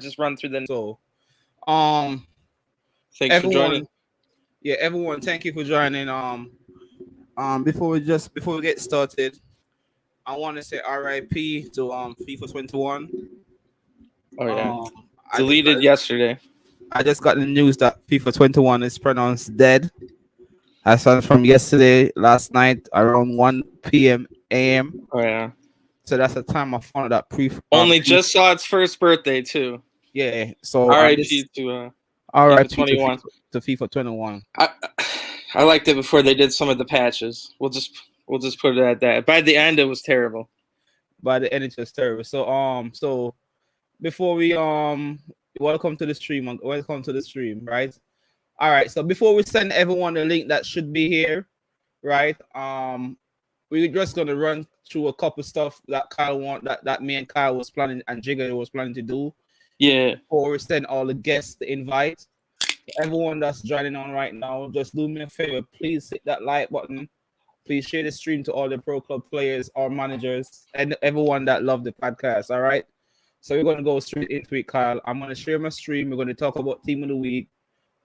just run through the. So, Thanks for everyone, joining. yeah, everyone, thank you for joining. Before we get started, I want to say RIP to FIFA 21. Oh yeah, Um, I just got deleted yesterday. I just got the news that FIFA 21 is pronounced dead. As from yesterday, last night around 1 p.m. a.m. Oh yeah. So that's the time I found out that Only just saw its first birthday too. yeah. So this R.I.P. to FIFA RIP 21. to FIFA 21. I liked it before they did some of the patches. We'll just put it at that. By the end, it was terrible. By the NHS service. So before we welcome to the stream, right? All right. So before we send everyone the link that should be here, right? We're just gonna run through a couple stuff that that me and Kyle was planning and Jigger was planning to do. Yeah. Before we send all the guests the invite. Everyone that's joining on right now, just do me a favor. Please hit that like button. Please share the stream to all the pro club players, our managers, and everyone that love the podcast. All right. So we're gonna go straight into it, Kyle. I'm gonna share my stream. We're gonna talk about team of the week,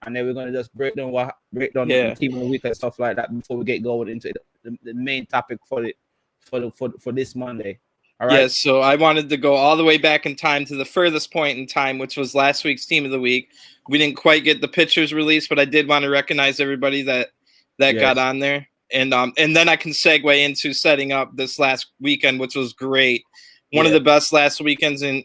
and then we're gonna just break down the team of the week and stuff like that before we get going into the main topic for this Monday. All right. Yes, so I wanted to go all the way back in time to the furthest point in time, which was last week's team of the week. We didn't quite get the pictures released, but I did want to recognize everybody that got on there. And then I can segue into setting up this last weekend, which was great. One of the best last weekends in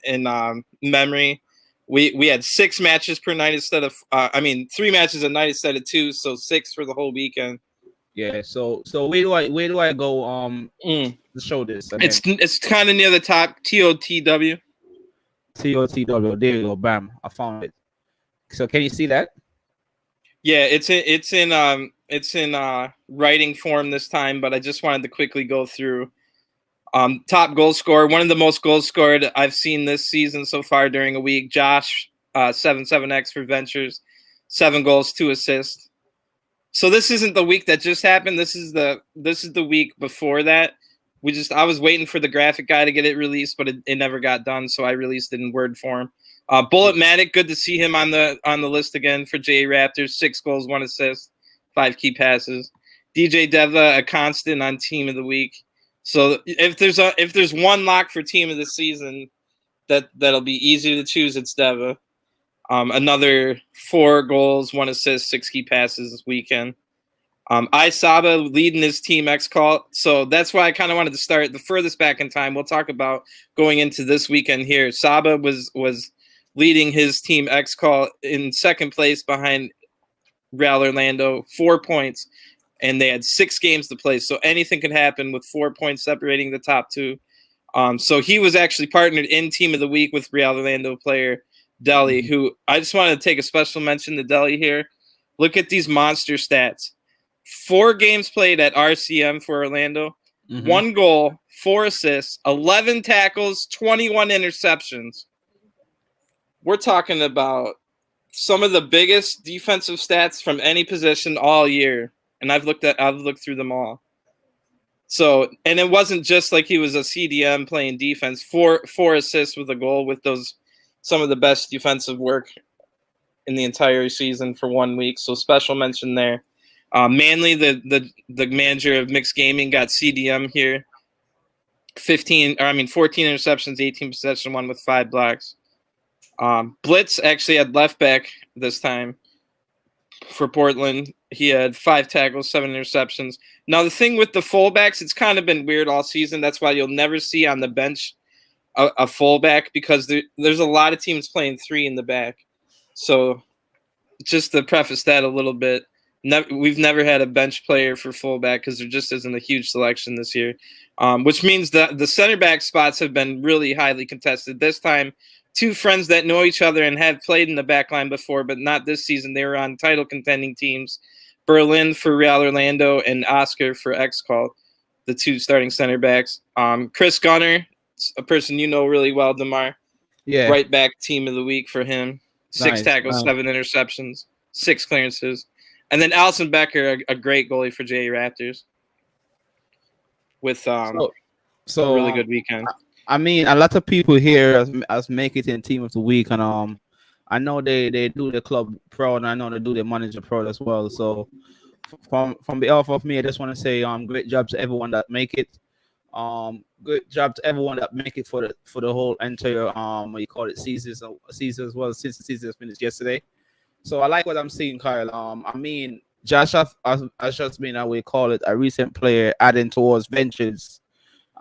memory. We had 6 matches per night instead of 3 matches a night instead of 2, so 6 for the whole weekend. Yeah. So where do I go to show this? It's kind of near the top. TOTW. TOTW. There you go. Bam. I found it. So can you see that? Yeah, it's in writing form this time, but I just wanted to quickly go through top goal scorer. One of the most goals scored I've seen this season so far during a week. Josh 77X for Ventures, 7 goals, 2 assists. So this isn't the week that just happened. This is the week before that. I was waiting for the graphic guy to get it released, but it never got done. So I released it in word form. Bulletmatic, good to see him on the list again for JA Raptors. 6 goals, 1 assist, 5 key passes. DJ Deva, a constant on team of the week. So if there's one lock for team of the season that'll be easy to choose, it's Deva. Another 4 goals, 1 assist, 6 key passes this weekend. Saba leading his team X call. So that's why I kind of wanted to start the furthest back in time. We'll talk about going into this weekend here. Saba was leading his team X call in second place behind Real Orlando, 4 points, and they had 6 games to play. So anything could happen with 4 points separating the top 2. So he was actually partnered in team of the week with Real Orlando player Delhi, who I just wanted to take a special mention to Delhi here. Look at these monster stats. 4 games played at RCM for Orlando, 1 goal, 4 assists, 11 tackles, 21 interceptions. We're talking about some of the biggest defensive stats from any position all year, and I've looked through them all. So, and it wasn't just like he was a CDM playing defense. 4 assists with a goal with some of the best defensive work in the entire season for 1 week. So special mention there. Manley, the manager of Mixed Gaming, got CDM here. 14 interceptions, 18 possession, 1 with 5 blocks. Blitz actually had left back this time for Portland. He had 5 tackles, 7 interceptions. Now, the thing with the fullbacks, it's kind of been weird all season. That's why you'll never see on the bench a fullback, because there's a lot of teams playing 3 in the back. So just to preface that a little bit, we've never had a bench player for fullback because there just isn't a huge selection this year, which means that the center back spots have been really highly contested. This time, 2 friends that know each other and have played in the back line before, but not this season. They were on title contending teams. Berlin for Real Orlando and Oscar for X-Call, the 2 starting center backs. Chris Gunner, a person you know really well, DeMar. Yeah. Right back team of the week for him. 6 tackles, 7 interceptions, 6 clearances. And then Allison Becker, a great goalie for JA Raptors, with a really good weekend. I mean, a lot of people here as make it in team of the week, and I know they do the club proud, and I know they do the manager proud as well. So from behalf of me, I just want to say great job to everyone that make it. Good job to everyone that make it for the whole entire what you call it season as well, since the season finished yesterday. So I like what I'm seeing, Kyle. I mean, Josh has just been, I would call it, a recent player adding towards ventures,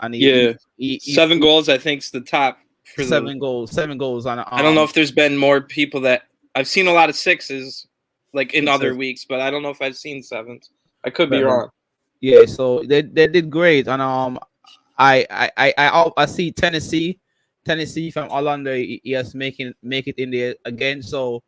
and Yeah, seven he goals I think's the top for the. 7 goals, and I don't know if there's been more people that I've seen a lot of sixes, like in other sixes. weeks, but I don't know if I've seen sevens. I could be Seven. wrong. Yeah, so they did great, and I see Tennessee from Orlando. He has make it in there again. So I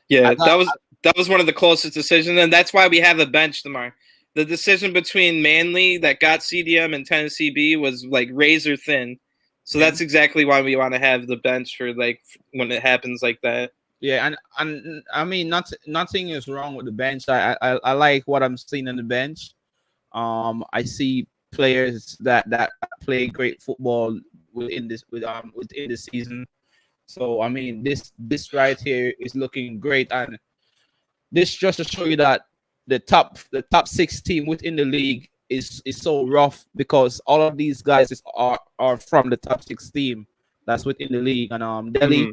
Yeah, got that was one of the closest decisions, and that's why we have a bench tomorrow. The decision between Manly that got CDM and Tennessee B was like razor thin, so yeah, that's exactly why we want to have the bench for like when it happens like that. yeah, and I mean, nothing is wrong with the bench. I like what I'm seeing on the bench. I see players that play great football within this season. So I mean, this right here is looking great, and this just to show you that the top 6 team within the league is so rough, because all of these guys are from the top 6 team that's within the league, and Mm-hmm.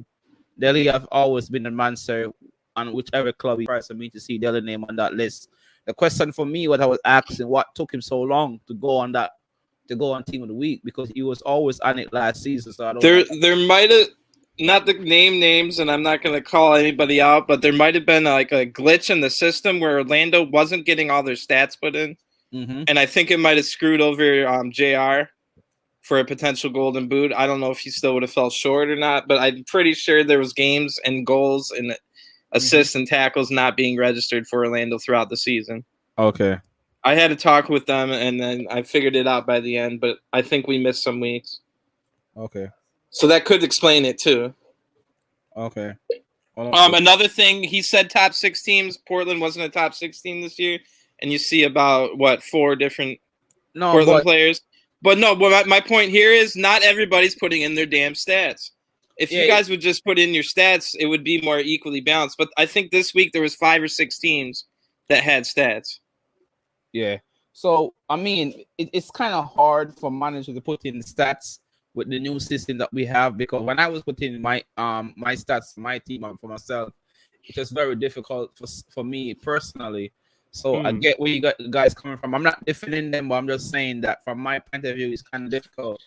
Delhi have always been the monster, and whichever club he tries for me to see Delhi name on that list. The question for me, what I was asking, what took him so long to go on team of the week, because he was always on it last season. So I don't know. There might have not the name names, and I'm not going to call anybody out, but there might have been like a glitch in the system where Orlando wasn't getting all their stats put in, Mm-hmm. and I think it might have screwed over Jr. for a potential golden boot. I don't know if he still would have fell short or not, but I'm pretty sure there was games and goals and assists and tackles not being registered for Orlando throughout the season. Okay. I had to talk with them, and then I figured it out by the end, but I think we missed some weeks. Okay. So that could explain it too. Okay. Hold on. Another thing, he said top 6 teams. Portland wasn't a top 6 team this year, and you see about what 4 different No, Portland but players. But no, my point here is not everybody's putting in their damn stats. If you yeah, guys would just put in your stats, it would be more equally balanced. But I think this week there was 5 or 6 teams that had stats. yeah. So I mean, it's kind of hard for managers to put in stats with the new system that we have, because when I was putting my stats, my team up for myself, it was very difficult for me personally. So I get where you got the guys coming from. I'm not defending them, but I'm just saying that from my point of view, it's kind of difficult.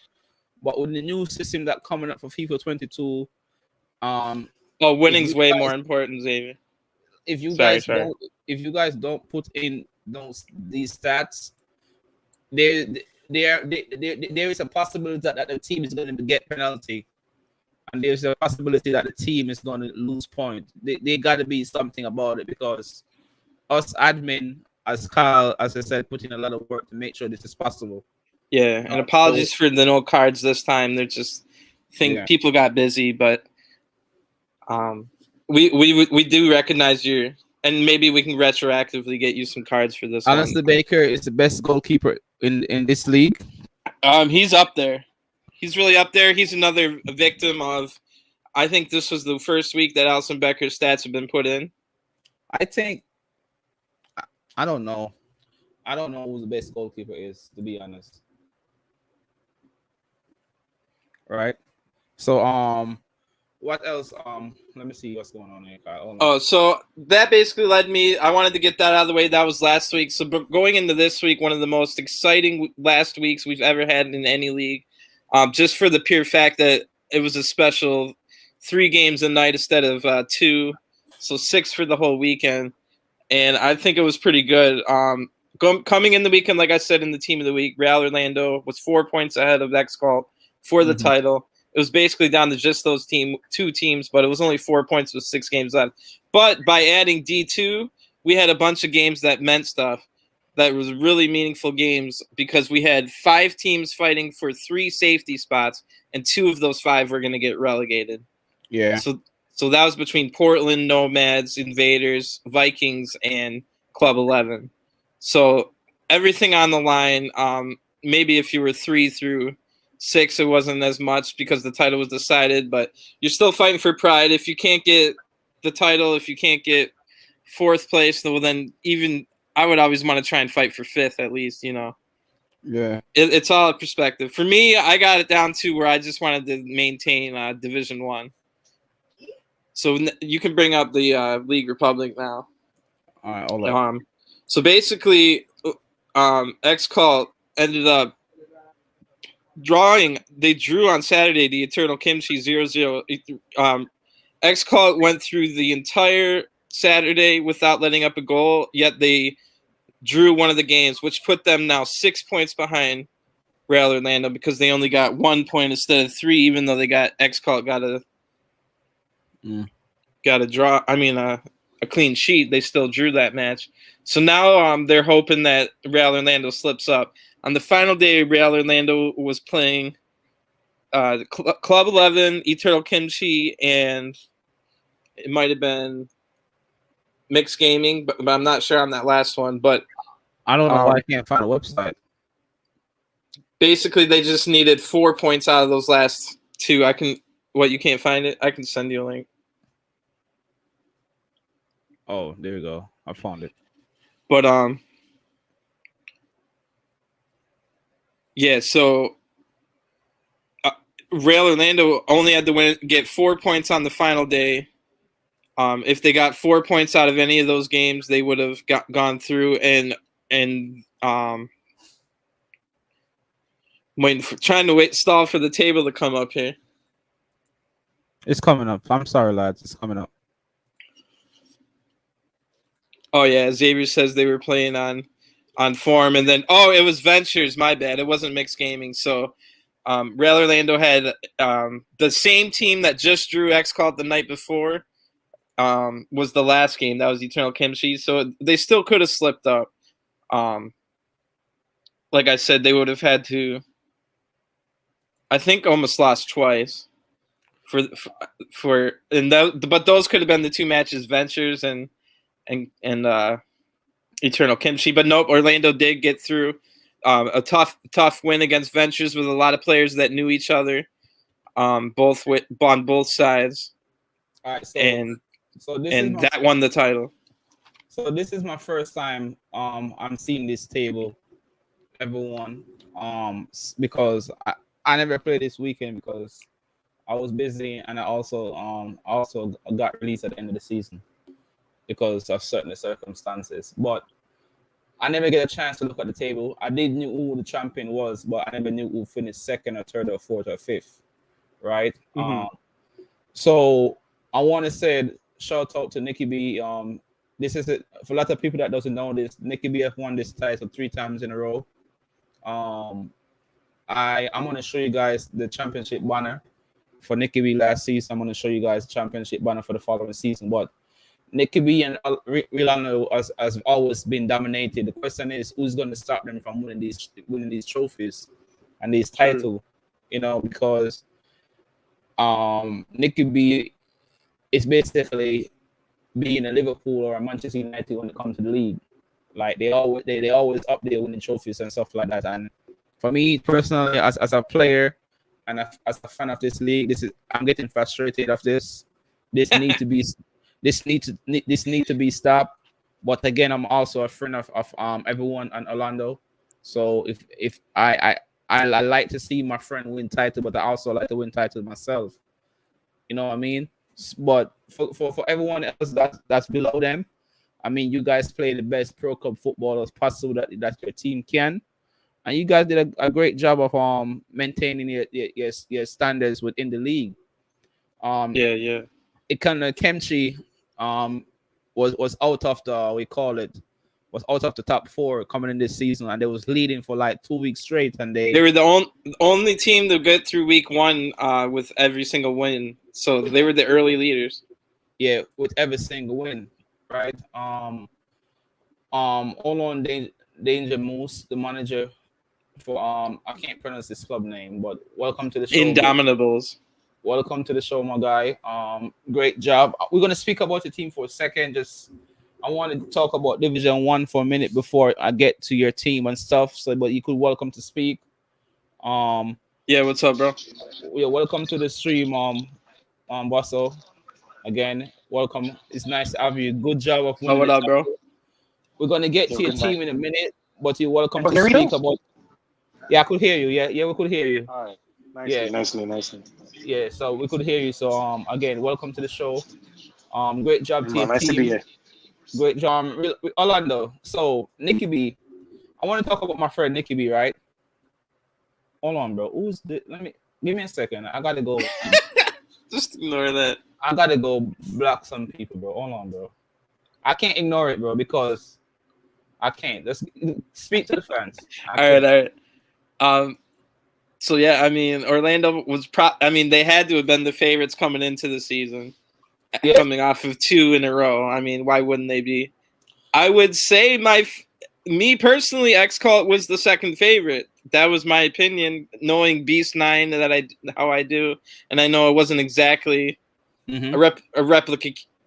But with the new system that coming up for FIFA 22, Oh, if winning's you way guys more important, Xavier. if you Sorry, guys sorry. don't if you guys don't put in these stats, there there is a possibility that the team is going to get penalty, and there's a possibility that the team is going to lose point. They got to be something about it, because us admin, as Kyle, as I said, put in a lot of work to make sure this is possible. Yeah, and So apologies for the no cards this time. They're just think yeah, people got busy, but we do recognize your, and maybe we can retroactively get you some cards for this one. Alistair Baker is the best goalkeeper in this league. He's up there. He's really up there. He's another victim of. I think this was the first week that Alison Becker's stats have been put in. I think I don't know. I don't know who the best goalkeeper is, to be honest. Right. So what else? Let me see what's going on here, Kyle. Oh, so that basically led me. I wanted to get that out of the way. That was last week. So going into this week, one of the most exciting last weeks we've ever had in any league, just for the pure fact that it was a special 3 games a night instead of 2, so 6 for the whole weekend, and I think it was pretty good. Coming in the weekend, like I said, in the team of the week, Real Orlando was 4 points ahead of X-Call for the title. It was basically down to just those 2 teams, but it was only 4 points with 6 games left. But by adding D2, we had a bunch of games that meant stuff. That was really meaningful games, because we had 5 teams fighting for 3 safety spots, and 2 of those 5 were going to get relegated. Yeah. So that was between Portland, Nomads, Invaders, Vikings, and Club 11. So everything on the line. Maybe if you were 3 through 6, it wasn't as much because the title was decided, but you're still fighting for pride. If you can't get the title, if you can't get 4th place, well, then even I would always want to try and fight for 5th at least, you know. Yeah. It's all a perspective. For me, I got it down to where I just wanted to maintain Division 1. So you can bring up the League Republic now. All right, hold on. So basically, X-Cult ended up drawing. They drew on Saturday the Eternal Kimchi 0-0. X-Cult went through the entire Saturday without letting up a goal, yet they drew one of the games, which put them now 6 points behind Real Orlando because they only got 1 point instead of 3, even though they got X-Cult got a draw. I mean, a clean sheet. They still drew that match. So now they're hoping that Real Orlando slips up. On the final day, Real Orlando was playing Club 11, Eternal Kimchi, and it might have been Mixed Gaming, but I'm not sure on that last one. But I don't know why I can't find a website. Basically, they just needed 4 points out of those last 2. You can't find it? I can send you a link. Oh, there you go. I found it. But yeah. So Real Orlando only had to get 4 points on the final day. If they got 4 points out of any of those games, they would have gone through and trying to stall for the table to come up here. It's coming up. I'm sorry, lads. It's coming up. Oh yeah, Xavier says they were playing on form, and then it was Ventures. My bad. It wasn't Mixed Gaming. So Real Orlando had the same team that just drew X-Cult the night before. Was the last game. That was Eternal Kimchi. So they still could have slipped up. Like I said, they would have had to, I think, almost lost twice. But those could have been the 2 matches, Ventures and Eternal Kimchi. But nope, Orlando did get through. A tough win against Ventures with a lot of players that knew each other, on both sides. All right, that won the title. So this is my first time I'm seeing this table, everyone. Because I never played this weekend because I was busy, and I also got released at the end of the season because of certain circumstances. But I never get a chance to look at the table. I did know who the champion was, but I never knew who finished 2nd or 3rd or 4th or 5th, right? Mm-hmm. So I want to say shout out to Nikki B. This is it for a lot of people that doesn't know this. Nikki B have won this title 3 times in a row. I'm going to show you guys the championship banner for Nikki B last season. I'm going to show you guys the championship banner for the following season. But Nikki B and Real has always been dominated. The question is, who's going to stop them from winning these trophies and these titles? You know, because Nikki B is basically being a Liverpool or a Manchester United when it comes to the league. Like they always up there winning trophies and stuff like that. And for me personally, as a player and as a fan of this league, I'm getting frustrated of this. This need to be stopped. But again, I'm also a friend of everyone in Orlando. So if I like to see my friend win title, but I also like to win title myself. You know what I mean? But for everyone else that's below them, I mean, you guys play the best Pro Club football as possible that your team can, and you guys did a great job of maintaining your standards within the league. Yeah. It kind of Kimchi was out of was out of the top 4 coming in this season, and they was leading for like 2 weeks straight, and they were the only team to get through week 1 with every single win. So they were the early leaders. Yeah, with every single win, right? Hold on, Danger Moose, the manager for I can't pronounce this club name, but welcome to the show. Indomitables. Welcome to the show, my guy. Great job. We're gonna speak about your team for a second. I wanted to talk about Division 1 for a minute before I get to your team and stuff. So, but you could welcome to speak. Yeah, Yeah, what's up, bro? Yeah, welcome to the stream, Bosso. Again, welcome. It's nice to have you. Good job of Oh, winning what the up, bro? title. We're gonna get Yo, to your good night. team in a minute, but you're welcome Can to you hear me speak though? about. Yeah, I could hear you. Yeah, we could hear you. All right. Yeah, Nicely. yeah. So we could hear you. So again, welcome to the show. Great job to your Man, nice to be team. here. Great job, Orlando. So Nikki B, I want to talk about my friend Nikki B. Right? Hold on, bro. Who's the? Let me give me a second. I gotta go. Just ignore that. I gotta go block some people, bro. Hold on, bro. I can't ignore it, bro, because I can't. Let's speak to the fans. All right. So yeah, I mean, Orlando was I mean, they had to have been the favorites coming into the season, Yeah. coming off of 2 in a row. I mean, why wouldn't they be? I would say me personally, X-Cult was the second favorite. That was my opinion, knowing Beast 9 how I do, and I know it wasn't exactly a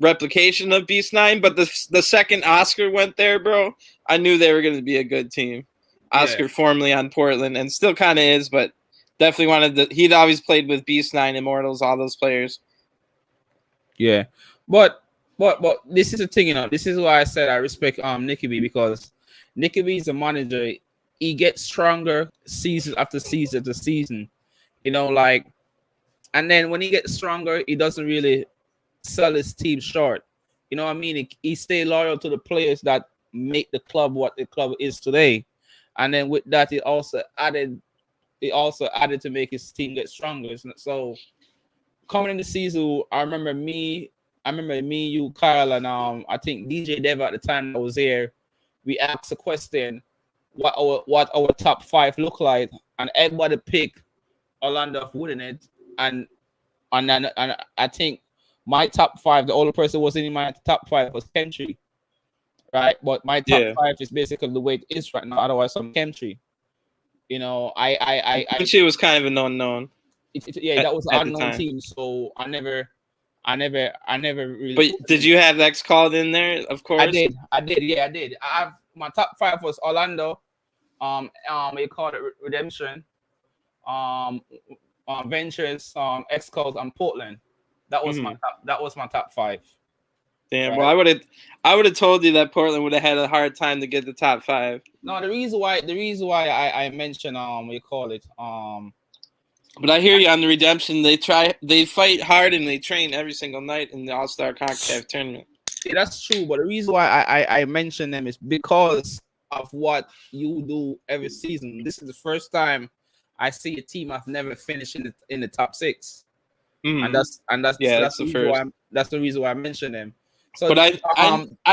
replication of Beast 9, but the second Oscar went there, bro, I knew they were going to be a good team. Oscar formerly on Portland and still kind of is, but definitely he'd always played with Beast 9, Immortals, all those players. Yeah. But this is the thing, you know. This is why I said I respect Nicky B, because Nicky B is a manager. He gets stronger season after season after season. You know, like, and then when he gets stronger, he doesn't really sell his team short. You know what I mean? He stay loyal to the players that make the club what the club is today. And then with that, he also added to make his team get stronger. So coming in the season, I remember me, you, Kyle, and I think DJ Dev at the time that was there. We asked a question, what our top 5 look like, and everybody picked Orlando for winning it. And I think my top 5, the only person who was in my top 5 was Chemistry, right? But my top 5 is basically the way it is right now. Otherwise, some Chemistry. You know, Chemistry was kind of an unknown. That was an unknown team, so I never really. But did you have X called in there? Of course, I did. Yeah, I did. I have my top 5 was Orlando, we called it Redemption, Ventures, X Codes, and Portland. That was my top 5. Damn. Right? Well, I would have told you that Portland would have had a hard time to get the top 5. No, the reason why I mentioned we call it But I hear you on the Redemption. They fight hard and they train every single night in the AllStarsConCAF tournament. Yeah, that's true. But the reason why I mention them is because of what you do every season. This is the first time I see a team I've never finished in the top 6, and that's the reason why I mention them. So, but I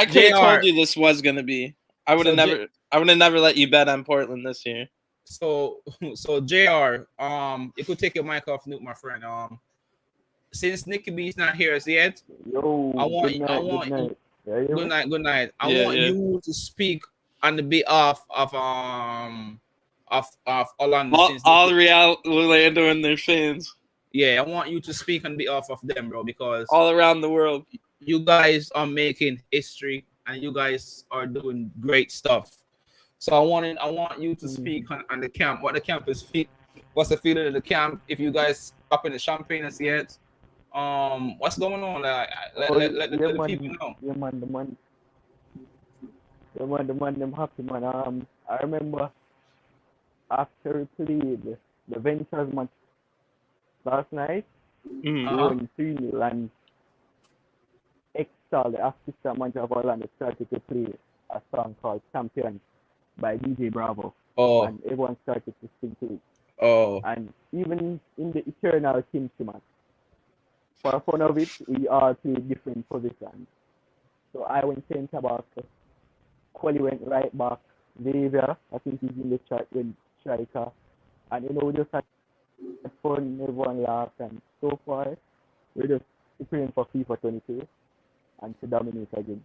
could have told you this was gonna be. I would have never let you bet on Portland this year. So JR, you could take your mic off mute, my friend. Since Nicky B is not here as yet, good night. I want you to speak on the behalf of Orlando. All Real Orlando and their fans. Yeah, I want you to speak on behalf of them, bro, because all around the world, you guys are making history and you guys are doing great stuff. So I want you to speak on the camp. What the camp is, what's the feeling of the camp? If you guys up in the champagne as yet, what's going on? Let the people know. Yeah, man, them happy, man. I remember after we played the Ventures match last night, we won 3-0, and X-Star, the assistant manager of Orlando, started to play a song called Champion by DJ Bravo. Oh. And everyone started to sing to it. Oh. And even in the Eternal Kimchi match, for fun of it, we all played different positions. So I went center back, Quali went right back, Xavier, I think he's in the chat with striker. And we just had fun, everyone laughed, and so far, we're just preparing for FIFA 22 and to dominate again.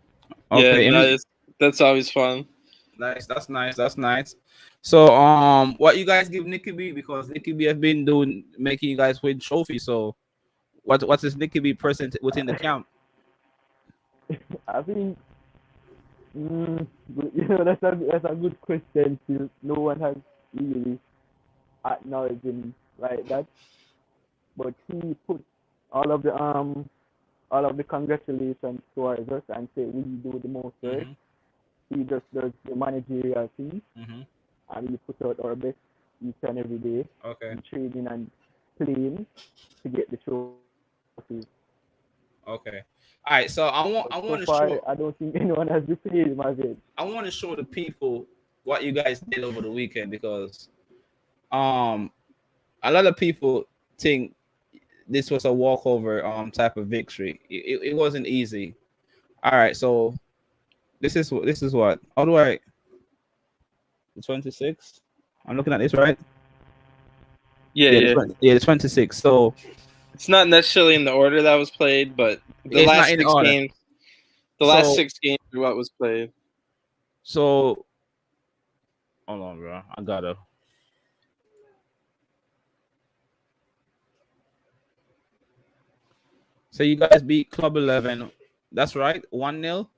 Okay, yeah, that's always fun. Nice, that's nice. So, what you guys give Nicky B, because Nicky B have been making you guys win trophies. So, what is Nicky B present within the camp? I think, that's a good question. No one has really acknowledged him like that. But he put all of the congratulations towards us and say we do the most work. Mm-hmm. He just does the managerial thing, Mm-hmm. and we put out our best each and every day Okay. in training and playing to get the trophies. Okay. All right. So I But want so to far, show I don't think anyone has defeated him as yet. I want to show the people what you guys did over the weekend because a lot of people think this was a walkover type of victory. It wasn't easy. All right. So this is what. How do I? The 26. I'm looking at this right. Yeah. The 26. So It's not necessarily in the order that was played, but the it's last not in 6 order. games, the So- last 6 games are what was played. So hold on, bro. I gotta. So you guys beat Club 11. That's right. 1-0.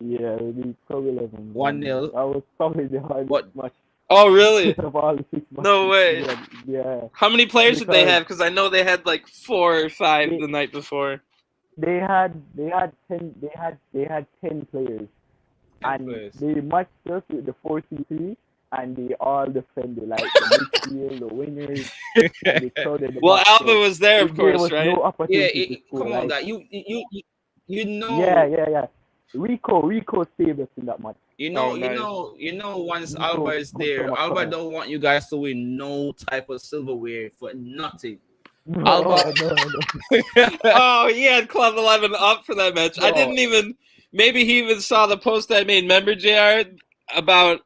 Yeah, we beat Club 11. 1-0. That was probably the hardest What? match Oh, really? of all the 6 matches. No way. Yeah. How many players did they Because- have? Because I know they had like 4 or 5 They- the night before. They had 10 players. And players. they matched us with the 4-3, and they all defended, like the midfield, the wingers, and they crowded the Well, box. Alva So was there, of it gave course, us right? no Yeah. opportunity to score. Come on, like, guy. You know. Yeah. Rico saved us in that match. You know, Oh, nice. you know. Once Rico Alba is put there, so much Alba power. don't want you guys to win no type of silverware for nothing. No, Alba- no. Oh, he had Club 11 up for that match. I No. didn't even. Maybe he even saw the post I made. Remember, JR, about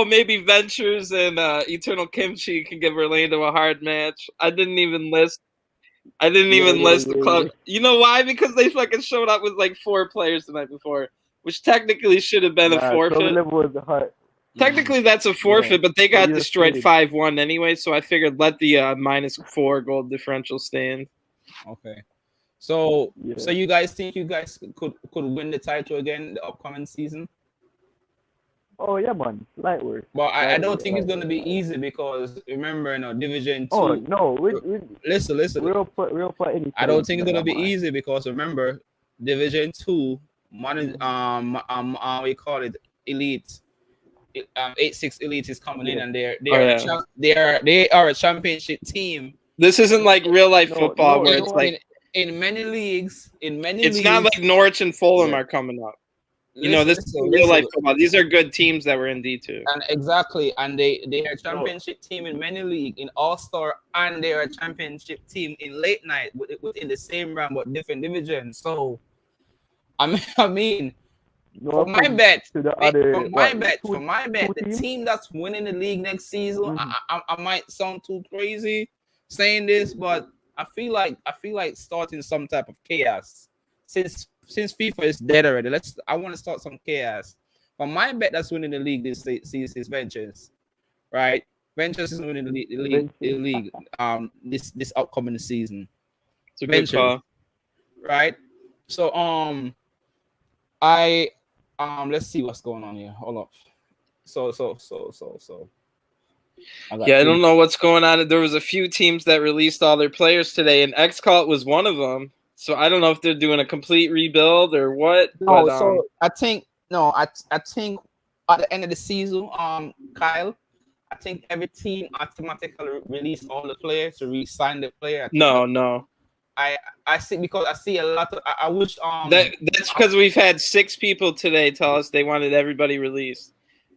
maybe Ventures and Eternal Kimchi can give Orlando a hard match. I didn't even list. The club. Yeah. You know why? Because they fucking showed up with like 4 players the night before, which technically should have been a Club forfeit. 11 was the heart. Technically, that's a forfeit, but they got you're destroyed saved. 5-1 anyway. So I figured let the -4 goal differential stand. Okay. So Yeah. so you guys think you guys could win the title again the upcoming season? Oh yeah, man, light work. But I don't Light think it's work. gonna be easy because remember, Division 2. Oh no, Listen. we're up for any. I don't think it's gonna challenge, be man. easy because remember, Division 2, we call it Elite. 8-6 Elite is coming in, and they are a championship team. This isn't like real life No, football no, where no, it's like in many leagues. it's not like Norwich and Fulham Yeah. are coming up. This is real listen. life football. These are good teams that were in D2. And exactly, and they are a championship team in many league in All-Star, and they are a championship team in late night within the same round but different divisions. So, I mean, No for my offense bet, to the other, for my bet, two the teams? team that's winning the league next season, Mhm. I might sound too crazy saying this, but I feel like starting some type of chaos since FIFA is dead already. I want to start some chaos. But my bet that's winning the league this season is Ventures, right? Ventures is winning the league this upcoming season. It's a good call. Right? So I let's see what's going on here. Hold up. So I don't know what's going on. There was a few teams that released all their players today, and XCOT was one of them. So I don't know if they're doing a complete rebuild or what. No, but, so I think at the end of the season, Kyle, I think every team automatically release all the players to re-sign the player. No. I see, because I see a lot of. I wish That's because we've had 6 people today tell us they wanted everybody released,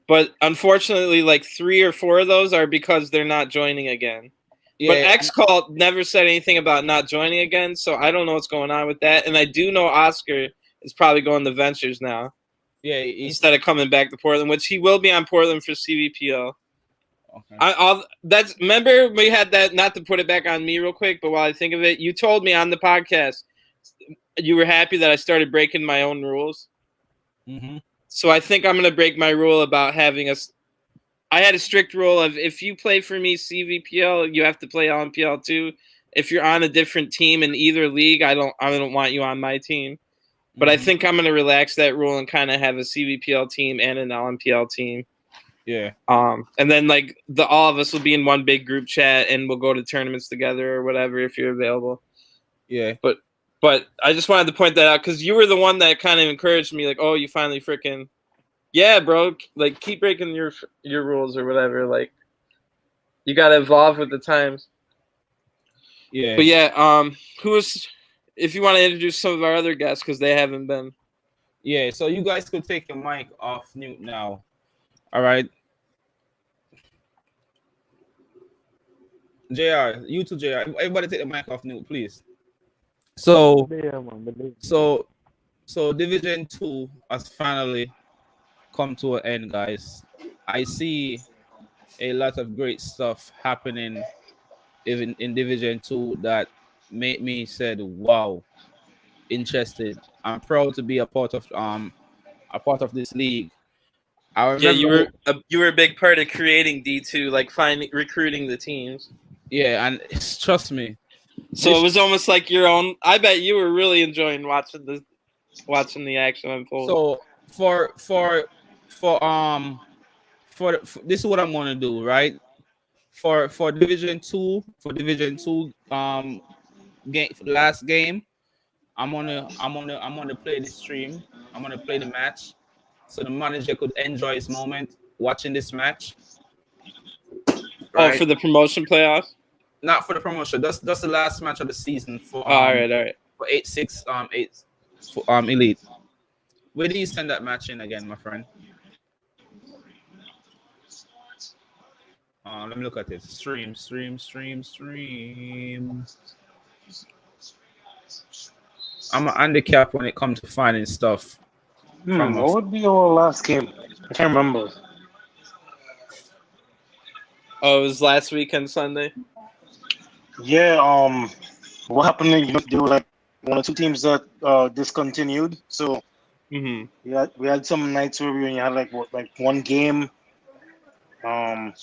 but unfortunately, like 3 or 4 of those are because they're not joining again. yeah, But XCall never said anything about not joining again, so I don't know what's going on with that. And I do know Oscar is probably going to Ventures now. Yeah, instead of coming back to Portland, which he will be on Portland for CVPL. Okay. Remember we had that, not to put it back on me real quick, but while I think of it, you told me on the podcast you were happy that I started breaking my own rules. Mm-hmm. So I think I'm going to break my rule about having I had a strict rule of if you play for me CVPL, you have to play LMPL too. If you're on a different team in either league, I don't want you on my team. But I think I'm going to relax that rule and kind of have a CVPL team and an LMPL team. Yeah. And then like all of us will be in one big group chat and we'll go to tournaments together or whatever if you're available. Yeah. But I just wanted to point that out because you were the one that kind of encouraged me, like, oh, you finally freaking, yeah, bro, like keep breaking your rules or whatever. Like, you gotta evolve with the times. Yeah. But yeah, if you want to introduce some of our other guests because they haven't been. Yeah. So you guys could take your mic off mute now. All right. JR, you too, JR. Everybody take the mic off mute, please. So Division 2 has finally come to an end, guys. I see a lot of great stuff happening even in Division 2 that made me said, wow, interested. I'm proud to be a part of this league. I Yeah, remember you were a big part of creating D2, like recruiting the teams. Yeah, and trust me. So it was almost like your own. I bet you were really enjoying watching the action unfold. So for this is what I'm gonna do, right? For Division 2, game last game, I'm gonna play the stream. I'm gonna play the match, so the manager could enjoy his moment watching this match. Right? Oh, for the promotion playoffs? Not for the promotion. That's the last match of the season for all right. For 8-6 elite. Where do you send that match in again, my friend? Let me look at it. Stream. I'm a handicap when it comes to finding stuff. What would be our last game? I can't remember. Oh, it was last weekend Sunday. Yeah. What happened? There were like one or two teams that discontinued. So we had some nights where we only had like one game. And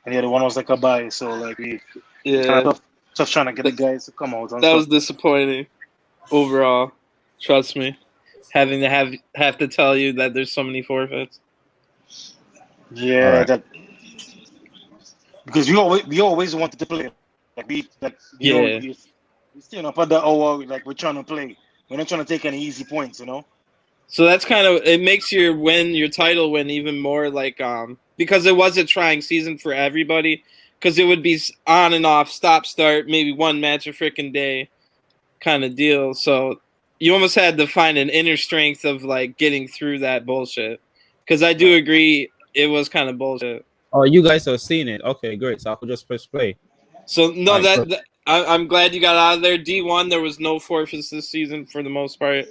the other one was like a bye. So like we kind of tough trying to get the guys to come out. That was disappointing overall. Trust me, having to have to tell you that there's so many forfeits. Yeah, that because we always wanted to play. We staying up at the hour, like we're trying to play. We're not trying to take any easy points, you know. So that's kind of, it makes your title win even more like because it was a trying season for everybody because it would be on and off, stop start, maybe one match a freaking day kind of deal. So you almost had to find an inner strength of like getting through that bullshit because I do agree it was kind of bullshit. Oh, you guys have seen it. Okay, great. So I could just press play. So no, I'm glad you got out of there. D1, there was no forfeits this season for the most part.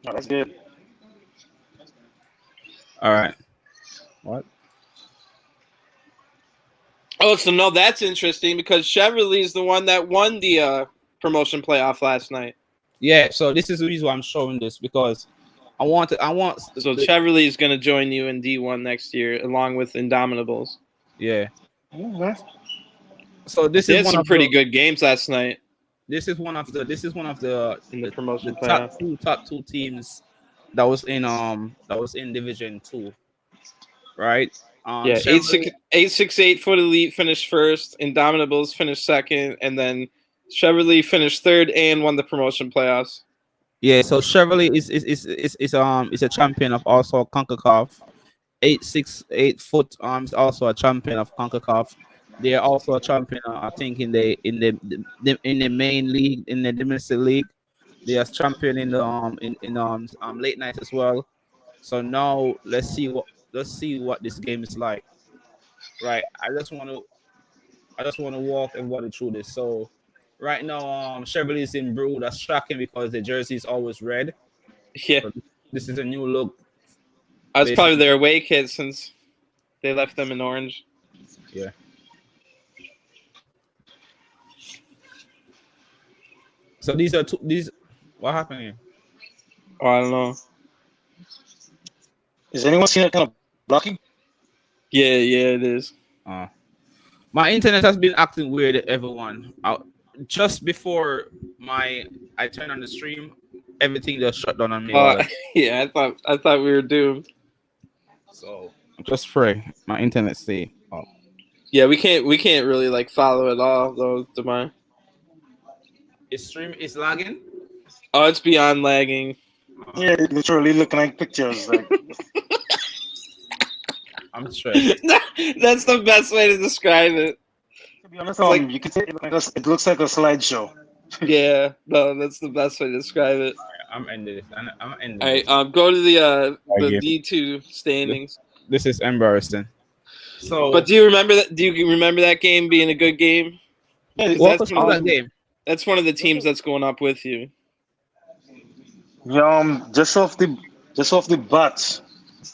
Oh, that's good. All right. What? Oh, so no, that's interesting because Chevrolet is the one that won the promotion playoff last night. Yeah, so this is the reason why I'm showing this because I want. So Chevrolet is going to join you in D1 next year, along with Indomitables. Yeah. Mm-hmm. So this is some pretty good games last night. This is one of the in the promotion top two teams that was in Division 2, right? 868 Foot Elite finished first, Indomitables finished second, and then Chevrolet finished third and won the promotion playoffs. Yeah, so Chevrolet is a champion of also CONCACAF. 868 Foot is also a champion of CONCACAF. They are also a champion, I think, in the main league, in the domestic league. They are champion in the late night as well. So now let's see what this game is like. Right. I just want to walk everybody through this. So right now, Chevrolet is in blue. That's shocking because the jersey is always red. Yeah. So this is a new look. That's probably their away kit since they left them in orange. Yeah. So these. What happened here? Oh, I don't know. Is anyone seeing that kind of blocking? Yeah, it is. My internet has been acting weird, everyone. Just before I turned on the stream, everything just shut down on me. Yeah, I thought we were doomed. So Just pray. My internet stay up. Yeah, we can't really like follow it all though, Demar. Is stream is lagging? Oh, it's beyond lagging. Yeah, literally looking like pictures. Like, I'm stressed. That's the best way to describe it. to be honest, like- you could say it looks like a slideshow. Yeah, no, that's the best way to describe it. I'm ending it. I'm ending All right, it. go to the Again. D2 standings. This is embarrassing. So, But do you remember that? Do you remember that game being a good game? Yeah, what that's was that game? That's one of the teams that's going up with you. yeah, just off the bat,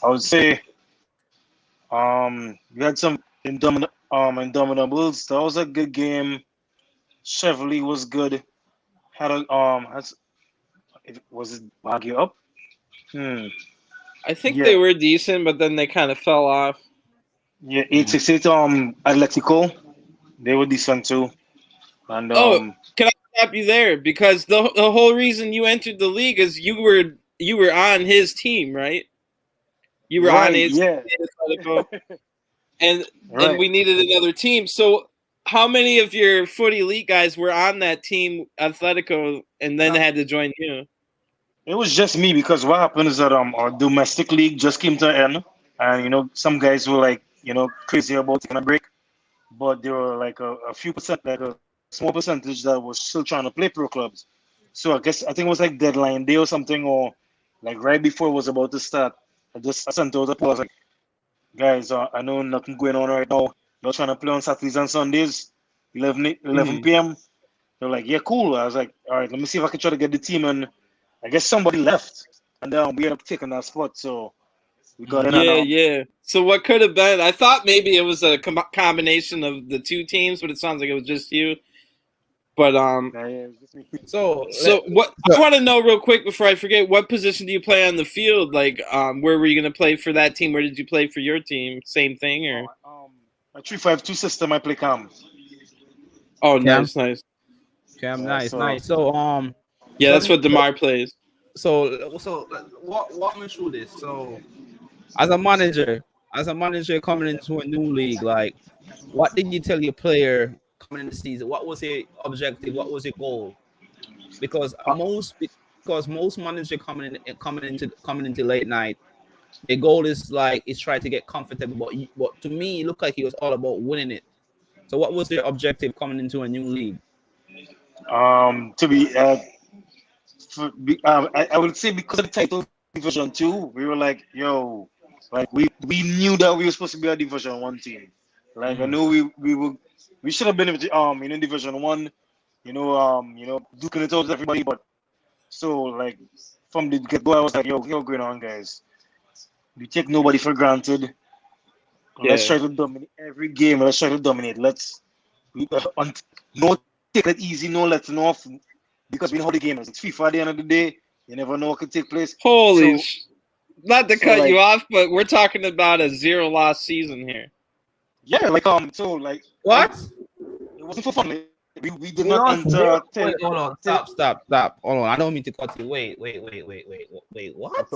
I would say, we had some Indomitables. That was a good game. Chevrolet was good. Had a was it Baguio up? I think Yeah. they were decent, but then they kind of fell off. Yeah, 868 Atletico. They were decent too. And Oh, can I stop you there? Because the whole reason you entered the league is you were on his team, right? You were on right, his yeah. and Right. we needed another team. So how many of your Foot Elite guys were on that team, Atletico, and then had to join you? It was just me because what happened is that our domestic league just came to an end, and some guys were like crazy about taking a break, but there were like a few percent, like a small percentage that was still trying to play pro clubs. So I think it was like deadline day or something, or like right before it was about to start. I just sent out a post, I was like, guys, I know nothing going on right now. You're trying to play on Saturdays and Sundays, 11 p.m. They're like, yeah, cool. I was like, all right, let me see if I can try to get the team, and I guess somebody left, and then we ended up taking that spot. So we got in. Yeah. So what could have been? I thought maybe it was a combination of the two teams, but it sounds like it was just you. But So what I want to know real quick before I forget, what position do you play on the field? Like, where were you going to play for that team? Where did you play for your team? Same thing or? A 3-5-2 system. I play cam. Oh, nice. Cam, nice. So- So Yeah, that's what Demar plays. So walk me through this. So as a manager coming into a new league, like what did you tell your player coming in the season? What was your objective? What was your goal? Because most managers coming into late night, their goal is try to get comfortable. But to me, it looked like he was all about winning it. So what was their objective coming into a new league? To be I would say because of the title Division 2, we were like, yo, like we knew that we were supposed to be a Division 1 team. Like I knew we should have been in Division 1, duking it out with everybody. But so like from the get-go, I was like, yo, what's going on, guys? We take nobody for granted. Let's try to dominate every game. Let's try to dominate. No take it easy, no letting off. Because we know how the game is. It's FIFA at the end of the day. You never know what could take place. Not to cut you off, but we're talking about a 0-loss season here. Yeah, like what? It wasn't for fun. We did not enter. Wait, hold on. Stop. Hold on. I don't mean to cut you. Wait. What?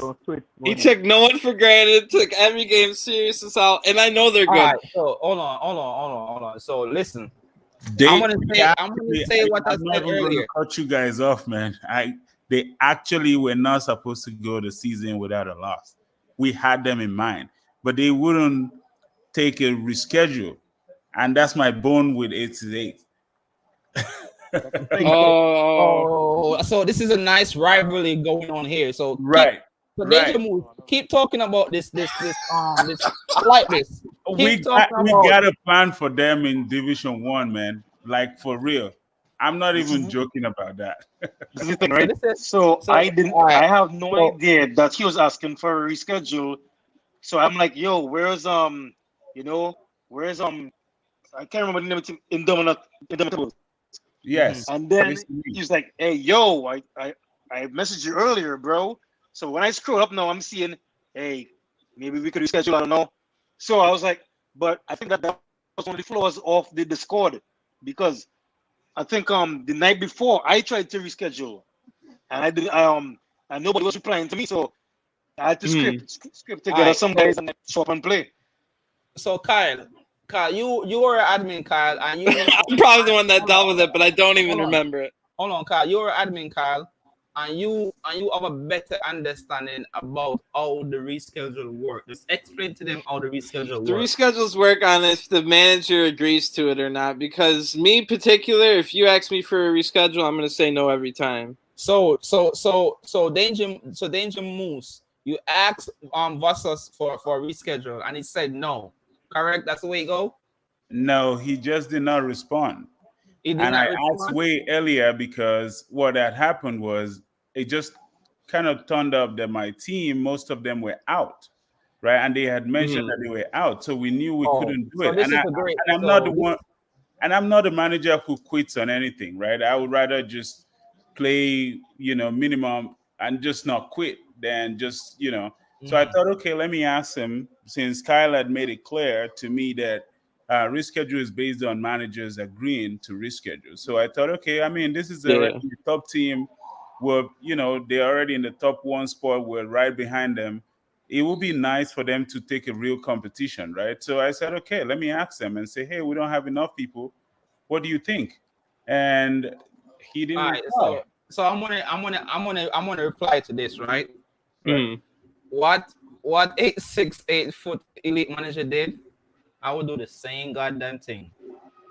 He took no one for granted. Took every game serious as hell, and I know they're good. All right, so hold on. So listen. I'm gonna say what I said earlier. Cut you guys off, man. They actually were not supposed to go the season without a loss. We had them in mind, but they wouldn't take a reschedule, and that's my bone with 8-8. So this is a nice rivalry going on here. So keep talking about this. I like this. We got a plan for them in Division 1, man. Like for real. I'm not even joking about that. This is the thing, right? I have no idea that he was asking for a reschedule. So I'm like, yo, where's I can't remember the name of the team, Indomitables. Yes. And then he's like, hey, yo, I messaged you earlier, bro. So when I scroll up now, I'm seeing, hey, maybe we could reschedule. I don't know. So I was like, but I think that was one of the flaws of the Discord, because I think the night before I tried to reschedule, and I did and nobody was replying to me, so I had to script together some guys and show up and play. So Kyle, you were an admin, Kyle, and you. I'm probably the one that dealt with it, but I don't even remember it. Hold on, Kyle. You're an admin, Kyle, and you have a better understanding about how the reschedule works. Just explain to them how the reschedule works. The reschedules work on if the manager agrees to it or not. Because me particular, if you ask me for a reschedule, I'm gonna say no every time. So Danger Moose, you asked Vossas for a reschedule, and he said no. Correct? That's the way it go. No, he just did not respond. And I asked way earlier because what had happened was it just kind of turned up that my team, most of them were out, right? And they had mentioned that they were out, so we knew we couldn't do it. I'm not the one, and I'm not a manager who quits on anything, right? I would rather just play, minimum and just not quit than just, So I thought, okay, let me ask him, since Kyle had made it clear to me that reschedule is based on managers agreeing to reschedule. So I thought, okay, I mean, this is already the top team. We're, they're already in the top one spot. We're right behind them. It would be nice for them to take a real competition, right? So I said, okay, let me ask them and say, hey, we don't have enough people. What do you think? And he didn't reply. So I'm gonna reply to this, right? Mm. What 868 foot elite manager did, I would do the same goddamn thing.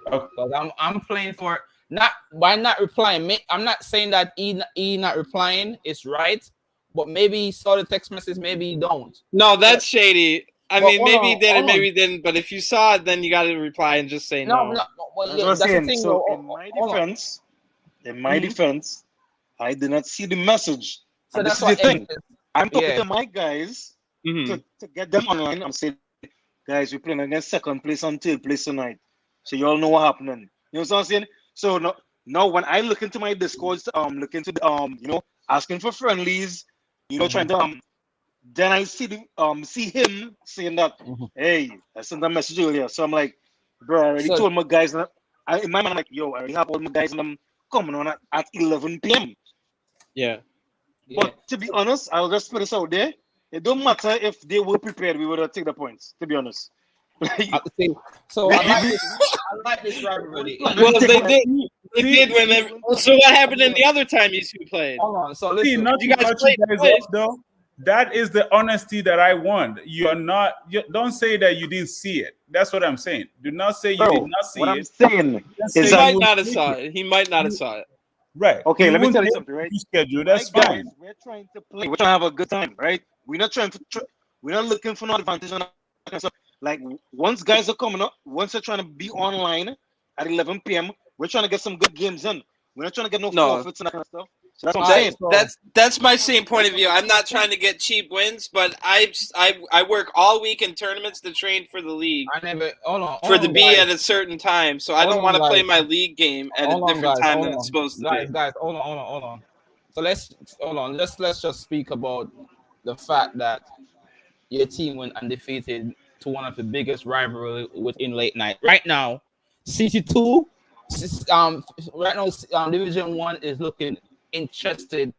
Because I'm playing for not by not replying. I'm not saying that he not replying is right, but maybe he saw the text message, maybe he don't. No, that's shady. I mean, maybe he did it, maybe he didn't. But if you saw it, then you got to reply and just say no. Well, yeah, that's the thing. So in my defense, I did not see the message. So and that's the thing. I'm talking to my guys to get them online. I'm saying, guys, we're playing against second place and third place tonight. So you all know what happening. You know what I'm saying? So now when I look into my Discords, look into the asking for friendlies, trying to then I see him saying that, hey, I sent a message earlier. So I'm like, bro, I already told my guys. In my mind, I'm like, yo, I already have all my guys and I'm coming on at 11 p.m. Yeah. But to be honest, I'll just put this out there. It don't matter if they were prepared, we would have taken the points, to be honest. So I like this rivalry. Well, they did when so what happened in the other time you two played? Hold on. So listen, you guys played though. That is the honesty that I want. Don't say that you didn't see it. That's what I'm saying. Do not say you did not see it. What I'm saying is he might not have saw it. He might not have saw it. Right. Okay, let me tell you something, right? Schedule. That's fine. We're trying to play. We're trying to have a good time, right? We're not we're not looking for no advantage on that kind of stuff. Like once guys are coming up, once they're trying to be online at 11 p.m., we're trying to get some good games in. We're not trying to get no forfeits and that kind of stuff. So that's what I'm saying. That's my same point of view. I'm not trying to get cheap wins, but I work all week in tournaments to train for the league. For the B at a certain time, so I don't want to play my league game at a different time than it's supposed to be. Guys, hold on. So let's just speak about the fact that your team went undefeated to one of the biggest rivalry within late night. Right now, CT2, right now, Division 1 is looking interested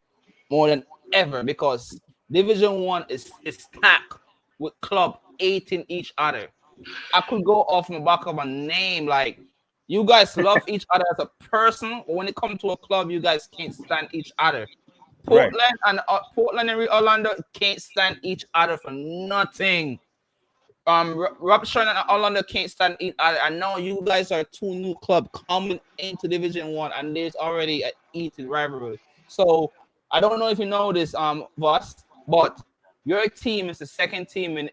more than ever because Division 1 is stacked with club 18 each other. I could go off the back of a name, like you guys love each other as a person, but when it comes to a club, you guys can't stand each other. Portland and Orlando can't stand each other for nothing. Robson and Orlando can't stand each other. I know you guys are two new clubs coming into Division 1, and there's already an heated rivalry. So I don't know if you know this, Voss, but your team is the second team in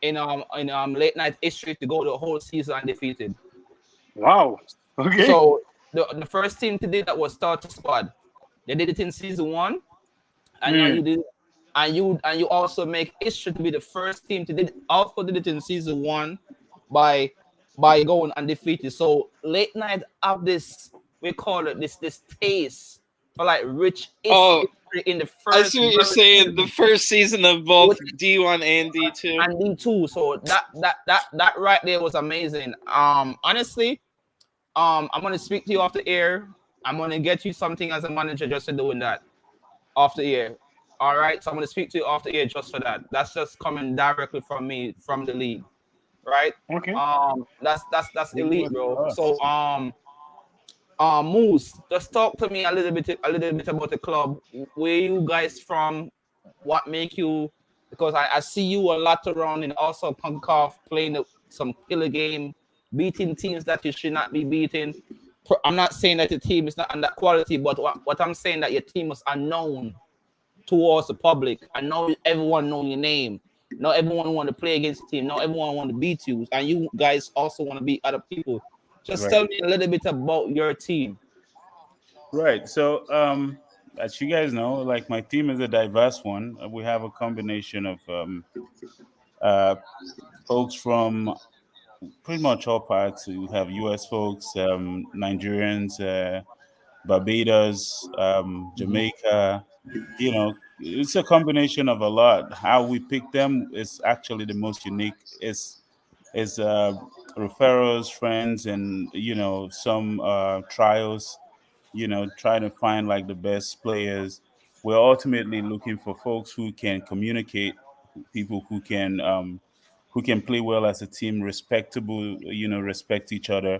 late night history to go the whole season undefeated. Wow. Okay. So the first team to do that was Starter Squad. They did it in season 1, and now you did. And you also make history to be the first team to did it in season 1 by going undefeated. So late night have this, we call it this taste for like rich history in the first. I see what you're saying. The first season of both D1 and D2. And D2. So that right there was amazing. Honestly, I'm gonna speak to you off the air. I'm gonna get you something as a manager just for doing that off the air. All right, so I'm going to speak to you off the air just for that. That's just coming directly from me, from the league. right? Okay. That's elite, bro. So Moose, just talk to me a little bit about the club. Where you guys from? What make you? Because I see you a lot around and also CONCACAF playing some killer game, beating teams that you should not be beating. I'm not saying that the team is not on that quality, but what I'm saying that your team is unknown towards the public. I know everyone know your name. Not everyone want to play against the team. Not everyone want to beat you, and you guys also want to beat other people. Just tell me a little bit about your team. Right. So, as you guys know, like my team is a diverse one. We have a combination of uh, folks from pretty much all parts. You have U.S. folks, Nigerians, Barbados, Jamaica. It's a combination of a lot. How we pick them is actually the most unique. Is referrals, friends, and some trials. Trying to find like the best players. We're ultimately looking for folks who can communicate, people who can play well as a team, respectable, respect each other.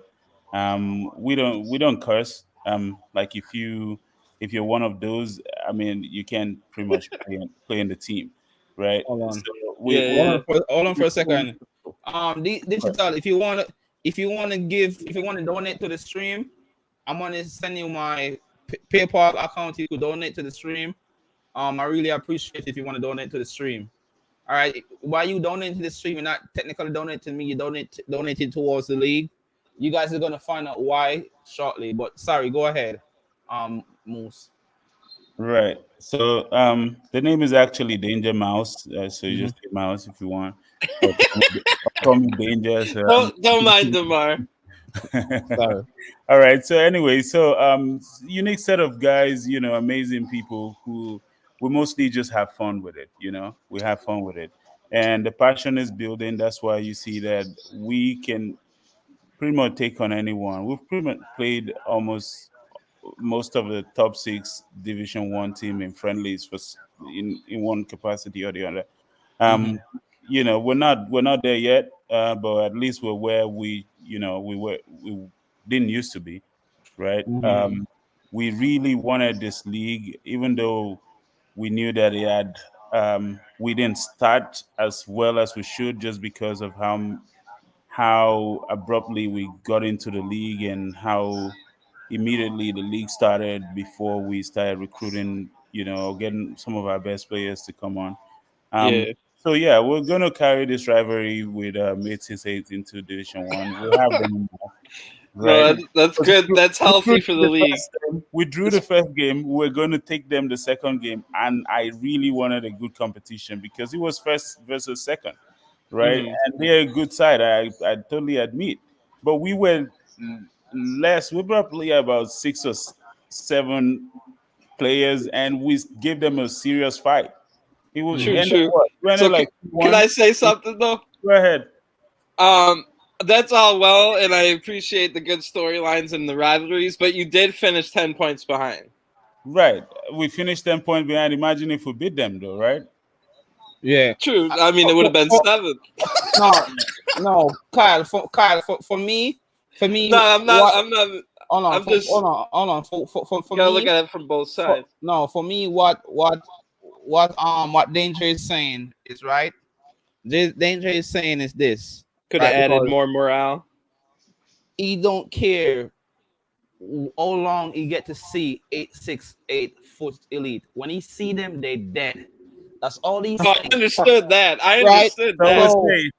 We don't curse. Like if you're one of those, I mean, you can pretty much play in the team, right? Hold on. So Yeah. Hold on for a second. Digital. If you want to donate to the stream, I'm gonna send you my PayPal account. You could donate to the stream. I really appreciate if you want to donate to the stream. All right. While you donate to the stream, you're not technically donating to me. You donating towards the league. You guys are gonna find out why shortly. But sorry, go ahead, Moose. Right. So the name is actually Danger Mouse. So you just say Mouse if you want. Or call me Danger. So, Don't mind Demar. Sorry. all right. So anyway, so unique set of guys, amazing people who we mostly just have fun with it. We have fun with it, and the passion is building. That's why you see that we can pretty much take on anyone. We've pretty much played almost most of the top six Division One team in friendlies in one capacity or the other. Um, we're not there yet, but at least we're where we didn't used to be, right? We really wanted this league, even though we knew that we didn't start as well as we should, just because of how abruptly we got into the league and how immediately the league started before we started recruiting, getting some of our best players to come on. Um, Yeah. so yeah, we're gonna carry this rivalry with 868 into Division One. We'll have them, right? No, that's good. That's healthy for the league. We drew the first game. We're going to take them the second game, and I really wanted a good competition because it was first versus second, right? And they're a good side. I totally admit, but we were less. We probably about 6 or 7 players, and we gave them a serious fight. It was True, ended true. what? We ended So like can 1. I say something though? Go ahead. That's all well, and I appreciate the good storylines and the rivalries, but you did finish 10 points behind. Right. We finished 10 points behind. Imagine if we beat them, though, right? Yeah. True. I mean, it would have been 7. No, Kyle. For me. No, I'm not. I'm not. Hold on. I'm just. Hold on. For You gotta me, look at it from both sides. for me, what Danger is saying is right. Danger is saying is this. Could have right? added Because more morale. he don't care how long he get to see 868 foot elite. When he see them, they dead. That's all he's Oh, saying. I understood that. I Right? understood that.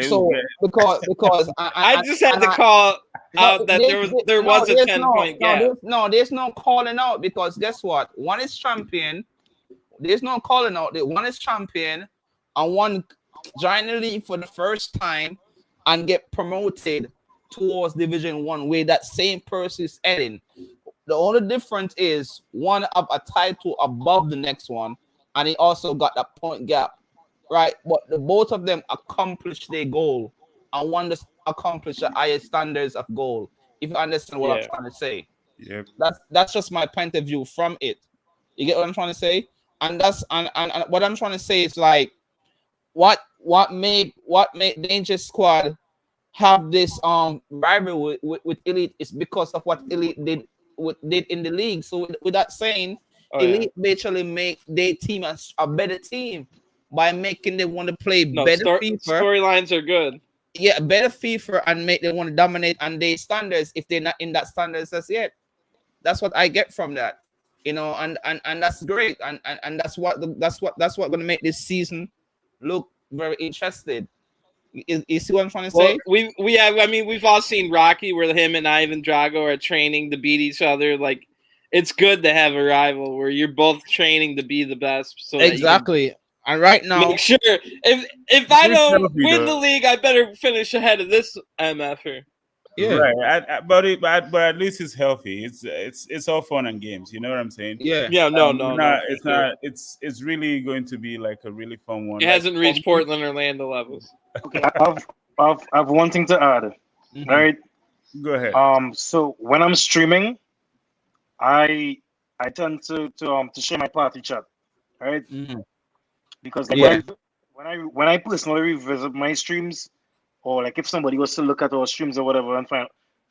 So because I just had to call out that there was a 10-point gap. There's no calling out because guess what? One is champion. There's no calling out. One is champion, and one join the league for the first time and get promoted towards Division One, where that same person is heading. The only difference is one have a title above the next one, and he also got that point gap, right? But both of them accomplished their goal, and one just accomplished the highest standards of goal. If you understand what I'm trying to say, that's just my point of view from it. You get what I'm trying to say? And that's and what I'm trying to say is like what what make Danger Squad have this rivalry with Elite is because of what Elite did in the league. So with that saying, Elite basically make their team a better team by making them want to play better FIFA. Storylines are good. Yeah, better FIFA and make them want to dominate on their standards if they're not in that standards as yet. That's what I get from that, you know, and that's great, and that's what gonna make this season look very interesting. You see what I'm trying to say? We've all seen Rocky where him and Ivan Drago are training to beat each other. Like, it's good to have a rival where you're both training to be the best. So exactly. And right now, make sure if I don't win the league, I better finish ahead of this MFer. Yeah, right. But at least it's healthy. It's all fun and games. You know what I'm saying? Yeah. It's really going to be like a really fun one. It hasn't reached Portland, Orlando levels. Okay, I've one thing to add. Mm-hmm. All right, go ahead. So when I'm streaming, I tend to share my party chat. All right, because when I personally revisit my streams, or like if somebody was to look at our streams or whatever and find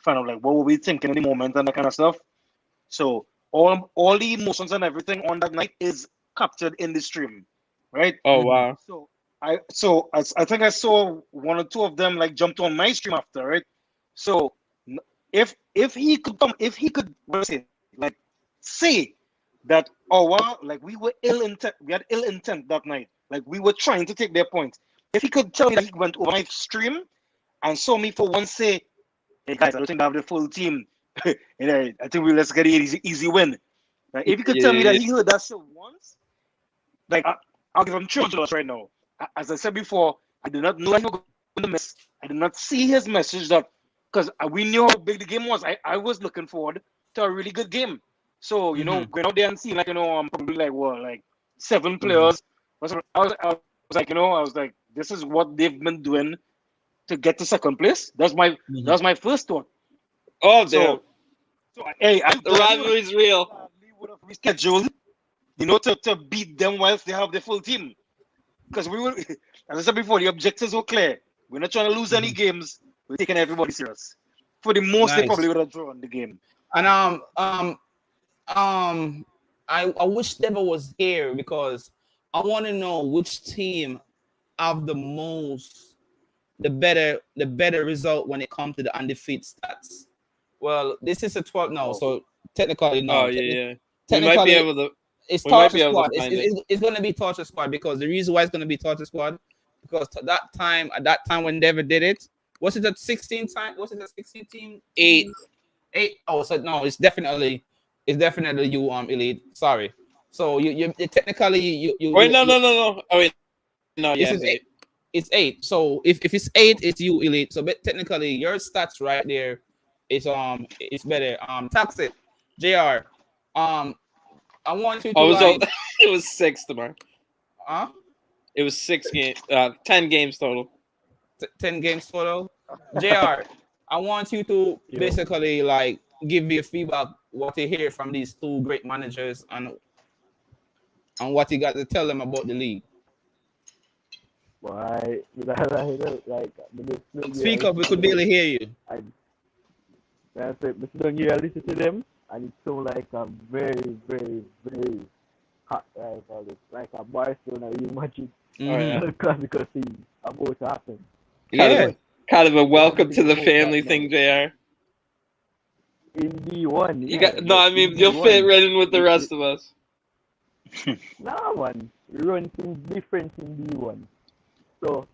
out like what were we thinking in the moment and that kind of stuff. So all the emotions and everything on that night is captured in the stream, right? Oh wow! So I think I saw one or two of them like jumped on my stream after, right? So if he could say that, oh wow, like we had ill intent that night, like we were trying to take their point. If he could tell me that he went over my stream and saw me for once say, hey guys, I don't think I have the full team. I think let's get an easy win. Like, if he could tell me that he heard that shit once, like I'll give him $300 right now. As I said before, I did not know he was going to miss. I did not see his message that because we knew how big the game was. I was looking forward to a really good game. So you know, going out there and seeing like I'm probably like 7 players. I was like, this is what they've been doing to get to second place. That's my first thought. Oh, damn. So hey, the rivalry is real. We would have rescheduled, to beat them whilst they have their full team. Because we will, as I said before, the objectives were clear. We're not trying to lose any games. We're taking everybody serious. For the most, they probably would have drawn the game. And I wish Devo was here because I want to know which team have the better result when it comes to the undefeated stats. Well, this is a 12 now, so technically no. Oh yeah. Technically, might be able to. It's Torture Squad. It's going to be Torture Squad because the reason why it's going to be Torture Squad because at that time when Devo did it, was it a 16 time? Was it a 16 team? 8. Oh, so no, it's definitely you, Elite. Sorry. So you technically you. Wait, no. Oh wait, no, yeah, it's 8. It's 8. So if it's 8, it's you, Elite. So but technically your stats right there is it's better. Toxic, JR. I want you to it was 6 tomorrow. Huh? It was 6 games, 10 games total. 10 games total. JR, I want you to basically like give me a feedback what you hear from these 2 great managers and what you got to tell them about the league. Why? Speak up, we could barely hear you. That's it. Listen to them, and it sounds like a very, very, very hot rival. It's like a Barcelona Real Madrid classical scene about to happen. Kind of a welcome to the family thing, JR. In D1. You'll fit right in with the rest of us. Nah, man. We run things different in D1. So,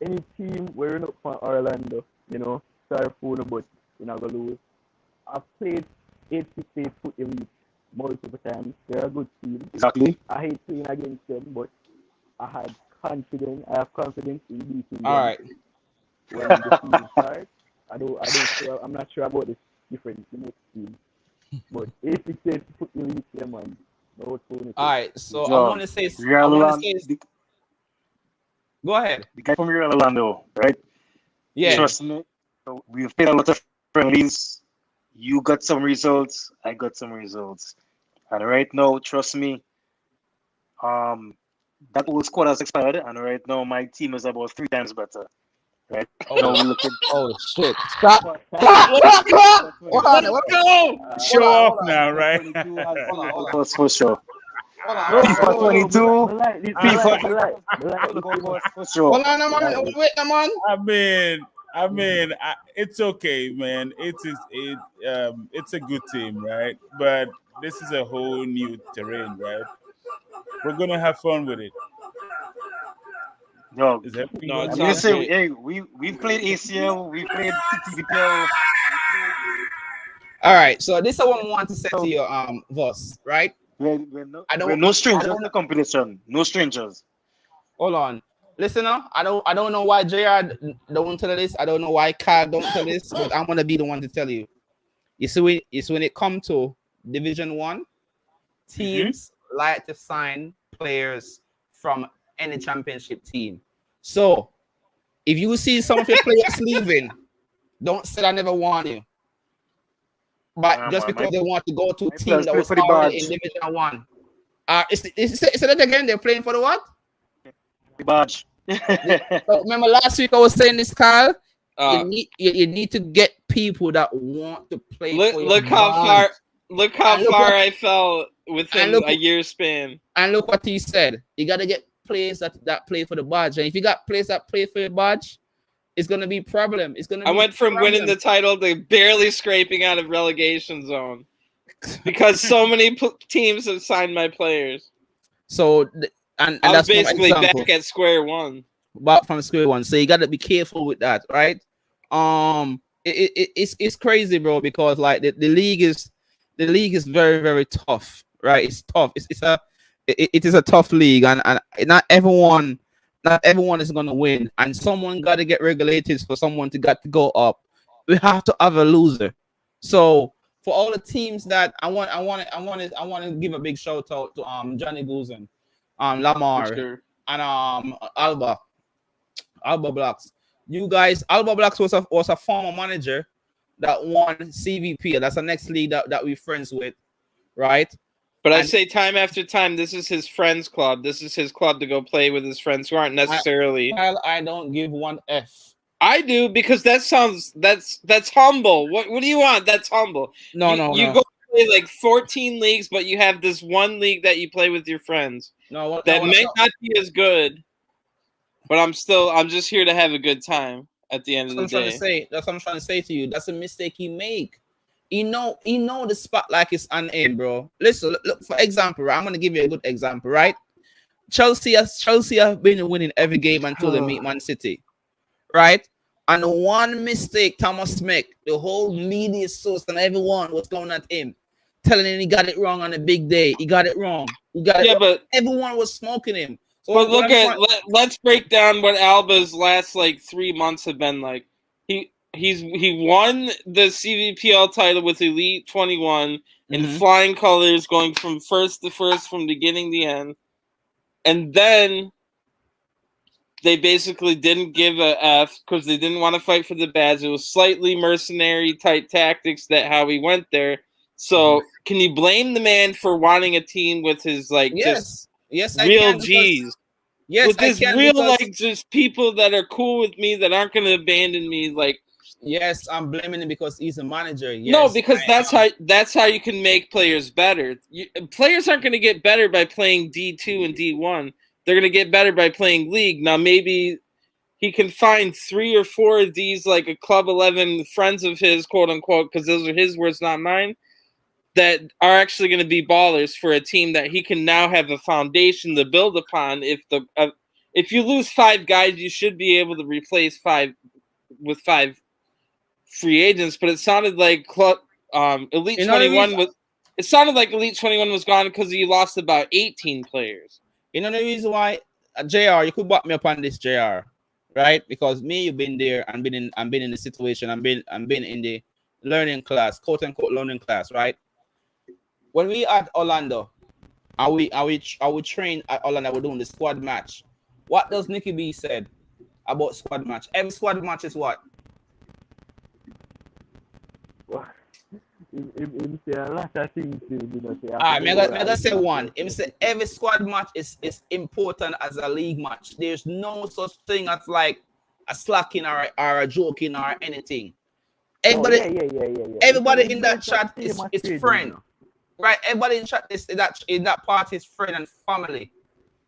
any team we're up for Orlando, sorry for no, but we're not going to lose. I've played 868 Foot Elite multiple times. They're a good team. Exactly. I hate playing against them, but I have confidence in beating them. All right. When the season starts, I'm not sure about the difference in the next team. But 868 Foot Elite, yeah, man. All right, so I want to say. Go ahead. The guy from Orlando, right? Yeah. Trust me. We've played a lot of friendlies. You got some results. I got some results. And right now, trust me, that old squad has expired, and right now my team is about 3 times better. Right now Oh, we're looking. oh shit! Stop! Let's go. Hold on, Let's go. Show off now, right? 22 has hold on, hold on. goalposts for sure. Hold on, FIFA 22, FIFA FIFA. goalposts for sure. hold on, man. Wait, man. I mean, it's okay, man. It's a good team, right? But this is a whole new terrain, right? We're gonna have fun with it. Yo, Is everything No, good? it I mean, sounds say, great. hey, we've played ACL, we've played TTVPL. All right, so this is what I want to say to you, Voss, right? We're no strangers to competition. No strangers. Hold on. Listen now, I don't know why JR don't tell this. I don't know why Carl don't tell this, but I'm gonna be the one to tell you. You see, when it comes to Division 1, teams like to sign players from any championship team. So if you see some of your players leaving, don't say I never warned you. But just because they want to go to a team that was already in Division 1. Say that again, they're playing for the what? The badge. So remember last week I was saying this, Carl. You need to get people that want to play. Look how far I fell within a year span. And look what he said. You got to get players that play for the badge. And if you got players that play for the badge, it's gonna be a problem. I went from winning the title to barely scraping out of relegation zone because so many teams have signed my players. So and I was that's basically back at square one. Back from square one. So you got to be careful with that, right? It's crazy, bro, because like the league is very, very tough, right? It's tough. It is a tough league, and not everyone is gonna win, and someone got to get regulated for someone to go up. We have to have a loser. So for all the teams that I want to give a big shout out to Johnny Goosen, Lamar, sure. and Alba Blacks. You guys, Alba Blacks was a former manager that won CVP. That's the next league that we're friends with, right? But I say time after time, this is his friends' club. This is his club to go play with his friends who aren't necessarily. I don't give one F. I do, because that's humble. What do you want? That's humble. No. You go play like 14 leagues, but you have this one league that you play with your friends. That may not be as good, but I'm just here to have a good time at the end of the day. That's what I'm trying to say to you. That's a mistake he make. You know the spot like it's on aim, bro. Listen, look, for example, right? I'm gonna give you a good example, right? Chelsea have been winning every game until they meet Man City, right? And one mistake, Thomas Smith, the whole media source and everyone was going at him, telling him he got it wrong on a big day. He got it wrong. But everyone was smoking him. So but let's break down what Alba's last like 3 months have been like. He won the CVPL title with Elite 21 in flying colors, going from first to first from beginning to end. And then they basically didn't give a F because they didn't want to fight for the badge. It was slightly mercenary type tactics that how he went there. So can you blame the man for wanting a team with his just real G's? Yes, with his real just people that are cool with me that aren't going to abandon me. Yes, I'm blaming him because he's a manager. Yes, no, because that's how you can make players better. Players aren't going to get better by playing D2 and D1. They're going to get better by playing league. Now, maybe he can find 3 or 4 of these, like a Club 11 friends of his, quote unquote, because those are his words, not mine, that are actually going to be ballers for a team that he can now have a foundation to build upon. If you lose 5 guys, you should be able to replace 5 with 5 free agents. But it sounded like Elite 21 was. It sounded like Elite 21 was gone because he lost about 18 players. You know the reason why, JR, you could back me up on this, JR, right? Because you've been there and been in the situation. I've been in the learning class, quote unquote learning class, right? When we at Orlando, are we trained at Orlando? We're doing the squad match. What does Nicky B said about squad match? Every squad match is what? him say a lot of things. Say, I'm gonna say one. Him say every squad match is important as a league match. There's no such thing as like a slacking or a joking or anything. Everybody, everybody in that chat is friend, right? Everybody in chat is in that part is friend and family,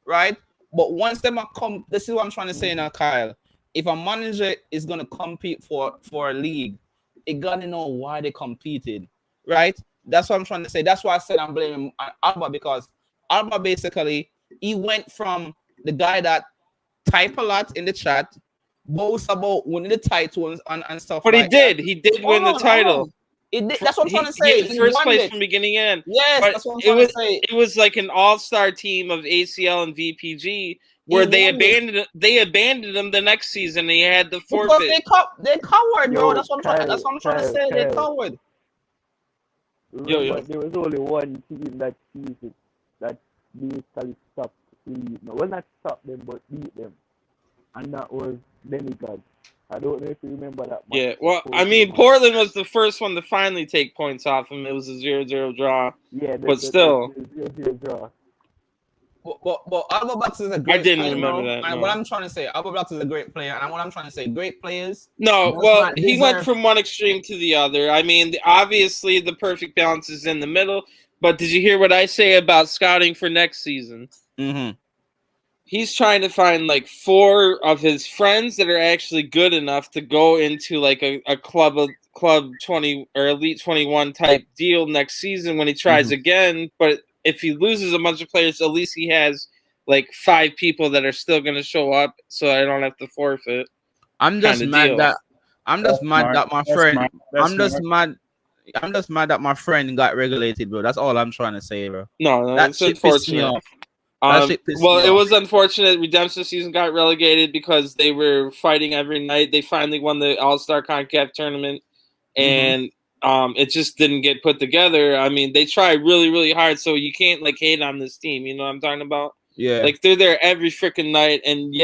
right? But once them come, this is what I'm trying to say now, Kyle. If a manager is gonna compete for a league, it gotta know why they competed, right? That's what I'm trying to say. That's why I said I'm blaming Alba, because Alba basically he went from the guy that type a lot in the chat, boast about winning the titles and stuff. But like he did win the title. That's what I'm trying to say. He first place from beginning end. Yes, but that's what I'm trying to say. It was like an all-star team of ACL and VPG where they abandoned him the next season. And he had the forfeit. Because they covered, bro. That's what I'm trying to say. They covered. Remember, there was only one team that season that basically stopped Leeds. No, well, not stopped them, but beat them, and that was Demigod. I don't know if you remember that match. Yeah, well, I mean, Portland was the first one to finally take points off him. It was a 0-0 draw. Yeah, but still. 0-0 draw. But Alba Blocks is a great player. I didn't remember that. And what I'm trying to say, Alba Blocks is a great player. And what I'm trying to say, great players. No, well, he went from one extreme to the other. I mean, obviously, the perfect balance is in the middle. But did you hear what I say about scouting for next season? Mm-hmm. He's trying to find like 4 of his friends that are actually good enough to go into like a club 20 or elite 21 type deal next season when he tries again. But if he loses a bunch of players, at least he has like 5 people that are still going to show up, so I don't have to forfeit. I'm just mad that my friend got regulated, bro. That's all I'm trying to say, bro. No, that it's shit unfortunate. It was unfortunate. Redemption season got relegated because they were fighting every night. They finally won the AllStarsConCAF tournament, and it just didn't get put together. I mean, they try really, really hard, so you can't like hate on this team. You know what I'm talking about? Yeah. Like they're there every freaking night, and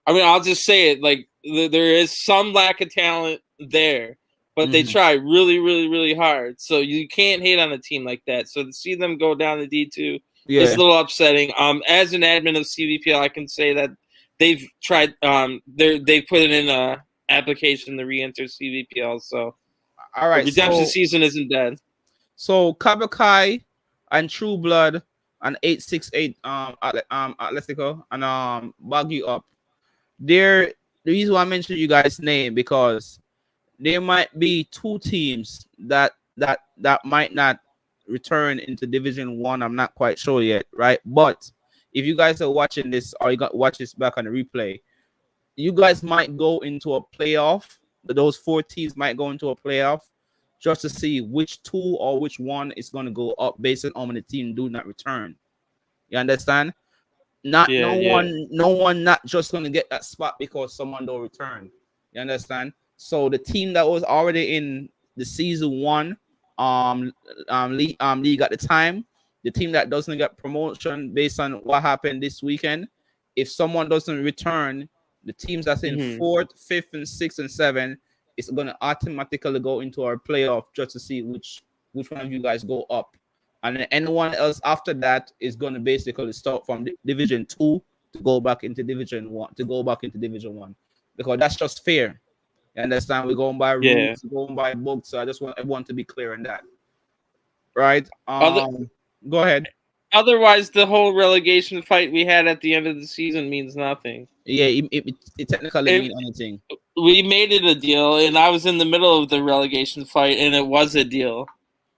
I'll just say it. Like there is some lack of talent there, but they try really, really, really hard. So you can't hate on a team like that. So to see them go down to D2. Yeah. It's a little upsetting. As an admin of CVPL, I can say that they've tried. They put it in a application to re-enter CVPL. So, all right, the redemption season isn't dead. So Kabakai and True Blood and 868 Atletico and Baggy Up. The reason why I mentioned you guys' name because there might be 2 teams that might not return into Division 1. I'm not quite sure yet, right? But if you guys are watching this or you got watch this back on the replay, you guys might go into a playoff. Those 4 teams might go into a playoff just to see which 2 or which one is going to go up based on how many teams do not return. You understand? No one not just going to get that spot because someone don't return. You understand? So the team that was already in the season 1 league at the time, the team that doesn't get promotion based on what happened this weekend, if someone doesn't return, the teams that's in 4th, 5th, and 6th and 7 is going to automatically go into our playoff just to see which one of you guys go up, and then anyone else after that is going to basically start from Division 2 to go back into Division 1 because that's just fair. You understand? We're going by rules, we're going by books. So I just want everyone to be clear on that. Right? Go ahead. Otherwise, the whole relegation fight we had at the end of the season means nothing. Yeah, it technically means anything. We made it a deal, and I was in the middle of the relegation fight, and it was a deal.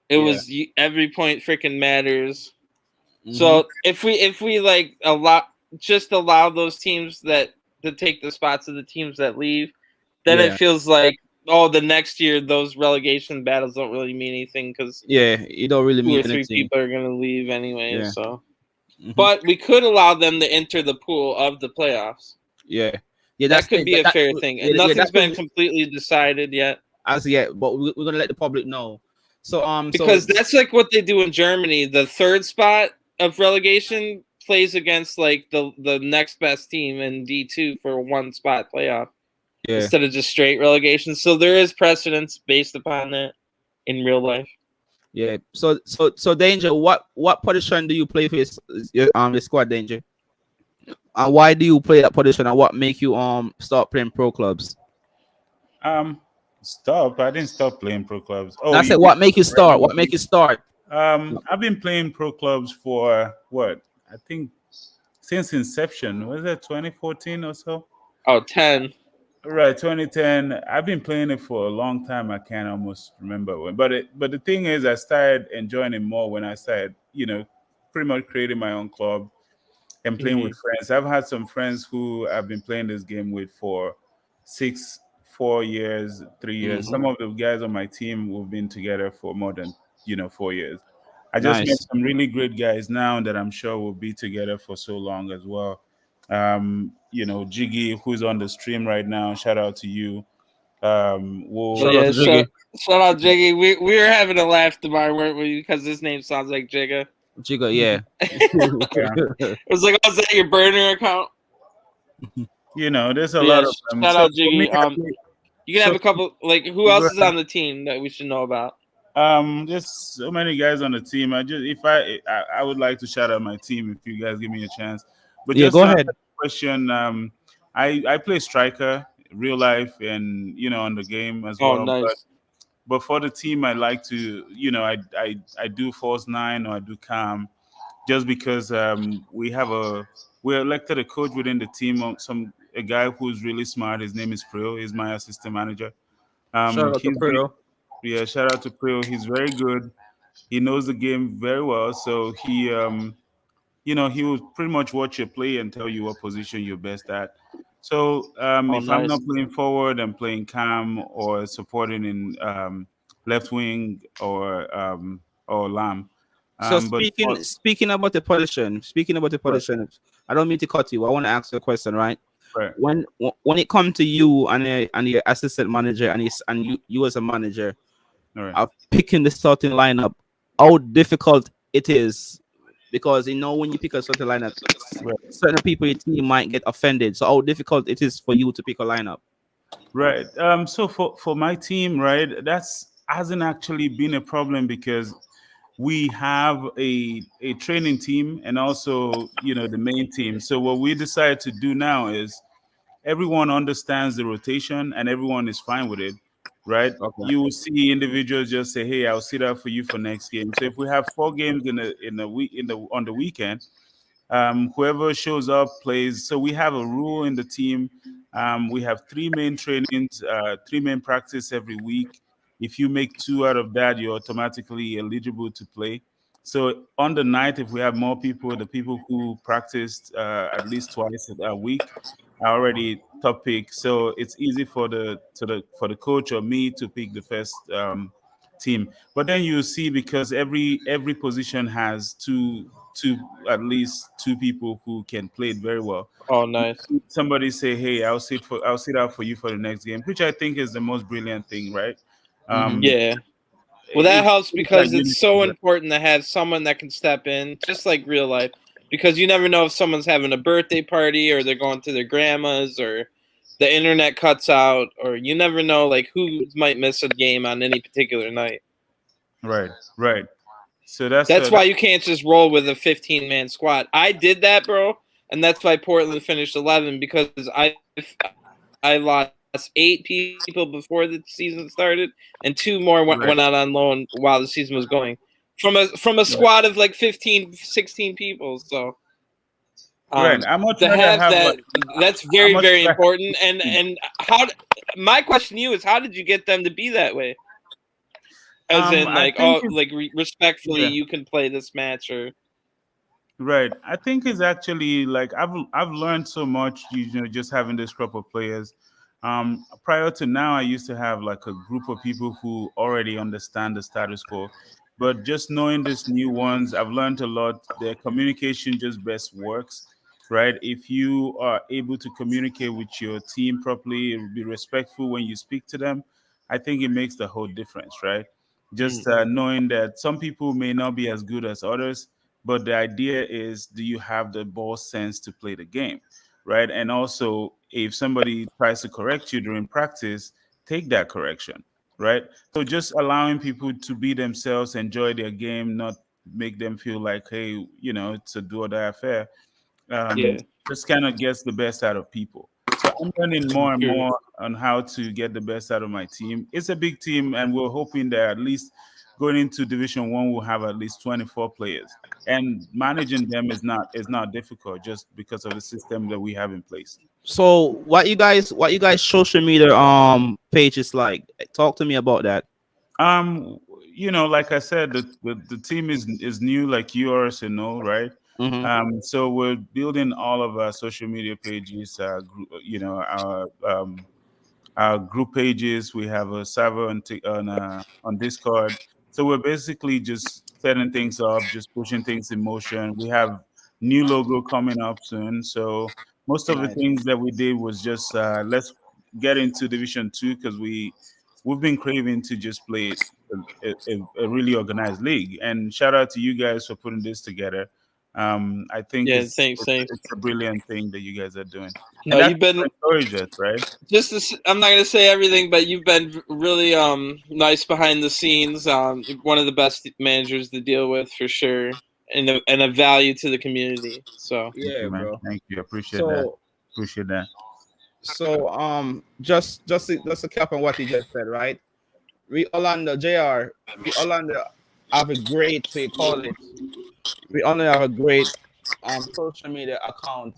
It was every point freaking matters. So if we like allow those teams to take the spots of the teams that leave, then it feels like the next year those relegation battles don't really mean anything because it don't really mean 2 or 3 anything. people are gonna leave anyway. So, but we could allow them to enter the pool of the playoffs. That could be a fair thing, and nothing's been completely decided yet. As yet, but we're gonna let the public know. So because that's like what they do in Germany. The 3rd spot of relegation plays against like the next best team in D2 for a 1 spot playoff. Instead of just straight relegation. So there is precedence based upon that. in real life. Yeah. So Danger, what position do you play for your squad, Danger? And why do you play that position? And what make you start playing pro clubs? Stop. I didn't stop playing pro clubs. And Oh, I you said, mean what make you right start? now? What make you start? I've been playing pro clubs for what? I think since inception. Was it 2014 or so? Oh, 10. Right, 2010. I've been playing it for a long time. I can't almost remember when. But the thing is, I started enjoying it more when I started, pretty much creating my own club and playing with friends. I've had some friends who I've been playing this game with for 4 years, 3 years. Some of the guys on my team we've been together for more than 4 years. I just met Nice. some really great guys now that I'm sure will be together for so long as well. Jiggy, who's on the stream right now, shout out to you. Oh, Shout out yeah, to Jiggy. shout out Jiggy. We were having a laugh tomorrow, weren't we? Because his name sounds like Jigga. Jigga, yeah. It was like, oh, is that your burner account? There's a But lot yeah, of them. shout So out for me, Jiggy. You can have a couple. Like, who else is on the team that we should know about? There's so many guys on the team. I would like to shout out my team if you guys give me a chance. But Yeah, just go to answer ahead. the question, I play striker, real life, and on the game as Oh, well. nice. But for the team, I like to, I do false nine or I do cam, just because we elected a coach within the team, a guy who's really smart. His name is Pril. He's my assistant manager. Shout out to He's Pro. Yeah, shout out to Pril. He's very good. He knows the game very well. So he will pretty much watch your play and tell you what position you're best at. So Oh, if I'm nice. not playing forward, I'm playing cam or supporting in left wing or lamb. So But speaking about the position, right, I don't mean to cut you. I want to ask you a question, right? right, When it comes to you and your assistant manager and you as a manager right. of picking the starting lineup, how difficult it is, because when you pick a starting lineup, Right. certain people in your team might get offended. So how difficult it is for you to pick a lineup? Right. So for my team, right, that's hasn't actually been a problem because we have a training team and also the main team. So what we decided to do now is everyone understands the rotation and everyone is fine with it, right? Okay. You will see individuals just say, "Hey, I'll sit out for you for next game." So if we have 4 games in a week on the weekend, whoever shows up plays. So we have a rule in the team. We have 3 main trainings, 3 main practice every week. If you make 2 out of that, you're automatically eligible to play. So on the night, if we have more people, the people who practiced at least twice a week are already top pick. So it's easy for the coach or me to pick the first team. But then you see, because every position has two at least 2 people who can play it very well. Oh, nice. Somebody say, "Hey, I'll sit out for you for the next game," which I think is the most brilliant thing, right? Yeah. Well, that helps It's like because it's so unity, important to have someone that can step in, just like real life, because you never know if someone's having a birthday party or they're going to their grandma's or the internet cuts out, or you never know like who might miss a game on any particular night. right, right. So that's That's why you can't just roll with a 15-man squad. I did that, bro, and that's why Portland finished 11 because I lost 8 people before the season started, and 2 more right, went out on loan while the season was going. From a right. squad of like 15, 16 people. So Right. I much to rather have have that, like that's I very, much very rather important. And my question to you is, how did you get them to be that way? As in, I like, think oh, like respectfully, yeah. you can play this match, or Right. I think it's actually like I've learned so much, just having this group of players. Prior to now, I used to have like a group of people who already understand the status quo. But just knowing these new ones, I've learned a lot. Their communication just best works, right? If you are able to communicate with your team properly, be respectful when you speak to them, I think it makes the whole difference, right? Just knowing that some people may not be as good as others, but the idea is, do you have the ball sense to play the game, right? And also, if somebody tries to correct you during practice, take that correction, right? So just allowing people to be themselves, enjoy their game, not make them feel like, hey, it's a do or die affair. Yeah. Just kind of gets the best out of people. So I'm learning more and True. more on how to get the best out of my team. It's a big team, and we're hoping that at least going into Division 1, we'll have at least 24 players. And managing them is not difficult, just because of the system that we have in place. So what you guys social media pages like? Talk to me about that. Like I said, the team is new, like you already know, right? Mm-hmm. So we're building all of our social media pages, our group pages. We have a server on Discord. So we're basically just setting things up, just pushing things in motion. We have new logo coming up soon. So most of the Nice. things that we did was just let's get into Division 2, because we've been craving to just play a really organized league. And shout out to you guys for putting this together. I think Yeah, it's, thanks. it's it's a brilliant thing that you guys are doing, No, and that's you've been what encouraged us, right? I'm not gonna say everything, but you've been really nice behind the scenes. One of the best managers to deal with for sure, and a value to the community. So Thank Yeah, you, man. bro. Thank you. Appreciate that. So Appreciate that. just to cap on what he just said, right? We Orlando JR, we Orlando have a great, we call it, we only have a great social media account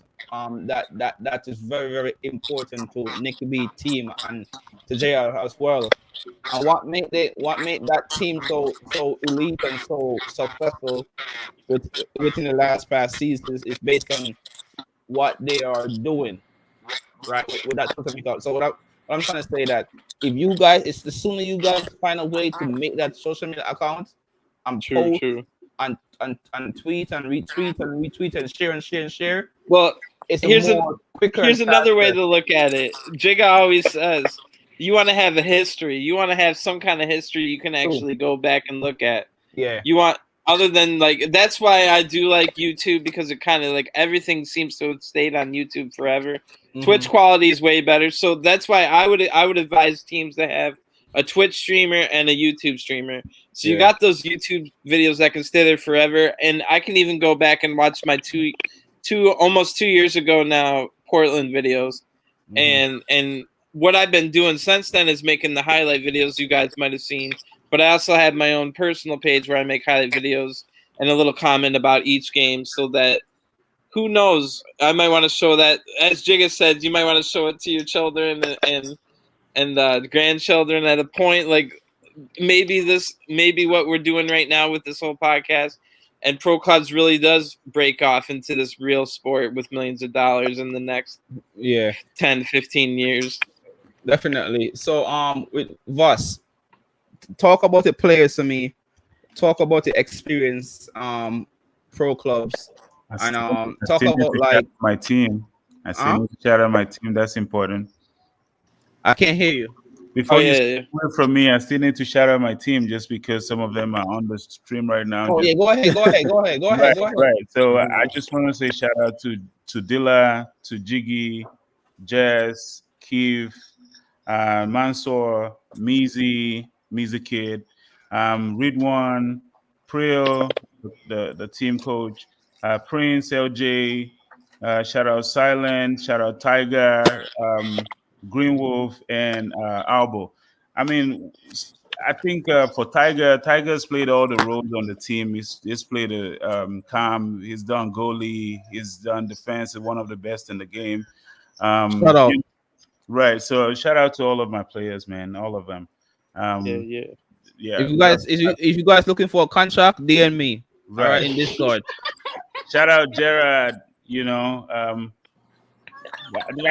that is very, very important to Nicky B team and to JR as well. And what made that team so elite and so successful within the last past seasons is based on what they are doing, right? With that social media account. So what I'm trying to say that if you guys, it's the sooner you guys find a way to make that social media account and post true. and tweet and retweet and share. Well, It's a here's more quicker and here's another way faster. to look at it. Jigga always says you want to have a history. You want to have some kind of history you can actually go back and look at. Yeah. You want, other than like, that's why I do like YouTube, because it kind of like everything seems to have stayed on YouTube forever. Mhm. Twitch quality is way better, so that's why I would advise teams to have a Twitch streamer and a YouTube streamer. So you Yeah. got those YouTube videos that can stay there forever, and I can even go back and watch my almost 2 years ago now Portland videos, and what I've been doing since then is making the highlight videos you guys might have seen. But I also have my own personal page where I make highlight videos and a little comment about each game, so that who knows, I might want to show that, as Jigga said, you might want to show it to your children and grandchildren at a point. Like maybe what we're doing right now with this whole podcast and Pro Clubs really does break off into this real sport with millions of dollars in the next 10, 15 years. Definitely. So with Voss, talk about the players to me. Talk about the experience pro clubs. And talk about like my team. I still need to shout out my team. That's important. I can't hear you. Before you hear from me, I still need to shout out my team, just because some of them are on the stream right now. Oh yeah, go ahead. Right. So I just want to say shout out to Dilla, to Jiggy, Jess, Keith, Mansour, Mizi Kid, Ridwan, Priel, the team coach, Prince, LJ, shout out Silent, shout out Tiger, Green Wolf, and Albo. I mean, I think for Tiger's played all the roles on the team. He's played a calm. He's done goalie. He's done defense. He's one of the best in the game. Shout out. Right. So shout out to all of my players, man. All of them. Yeah. If you guys looking for a contract, DM me. Right. All right, in Discord. Shout out Gerard. Did I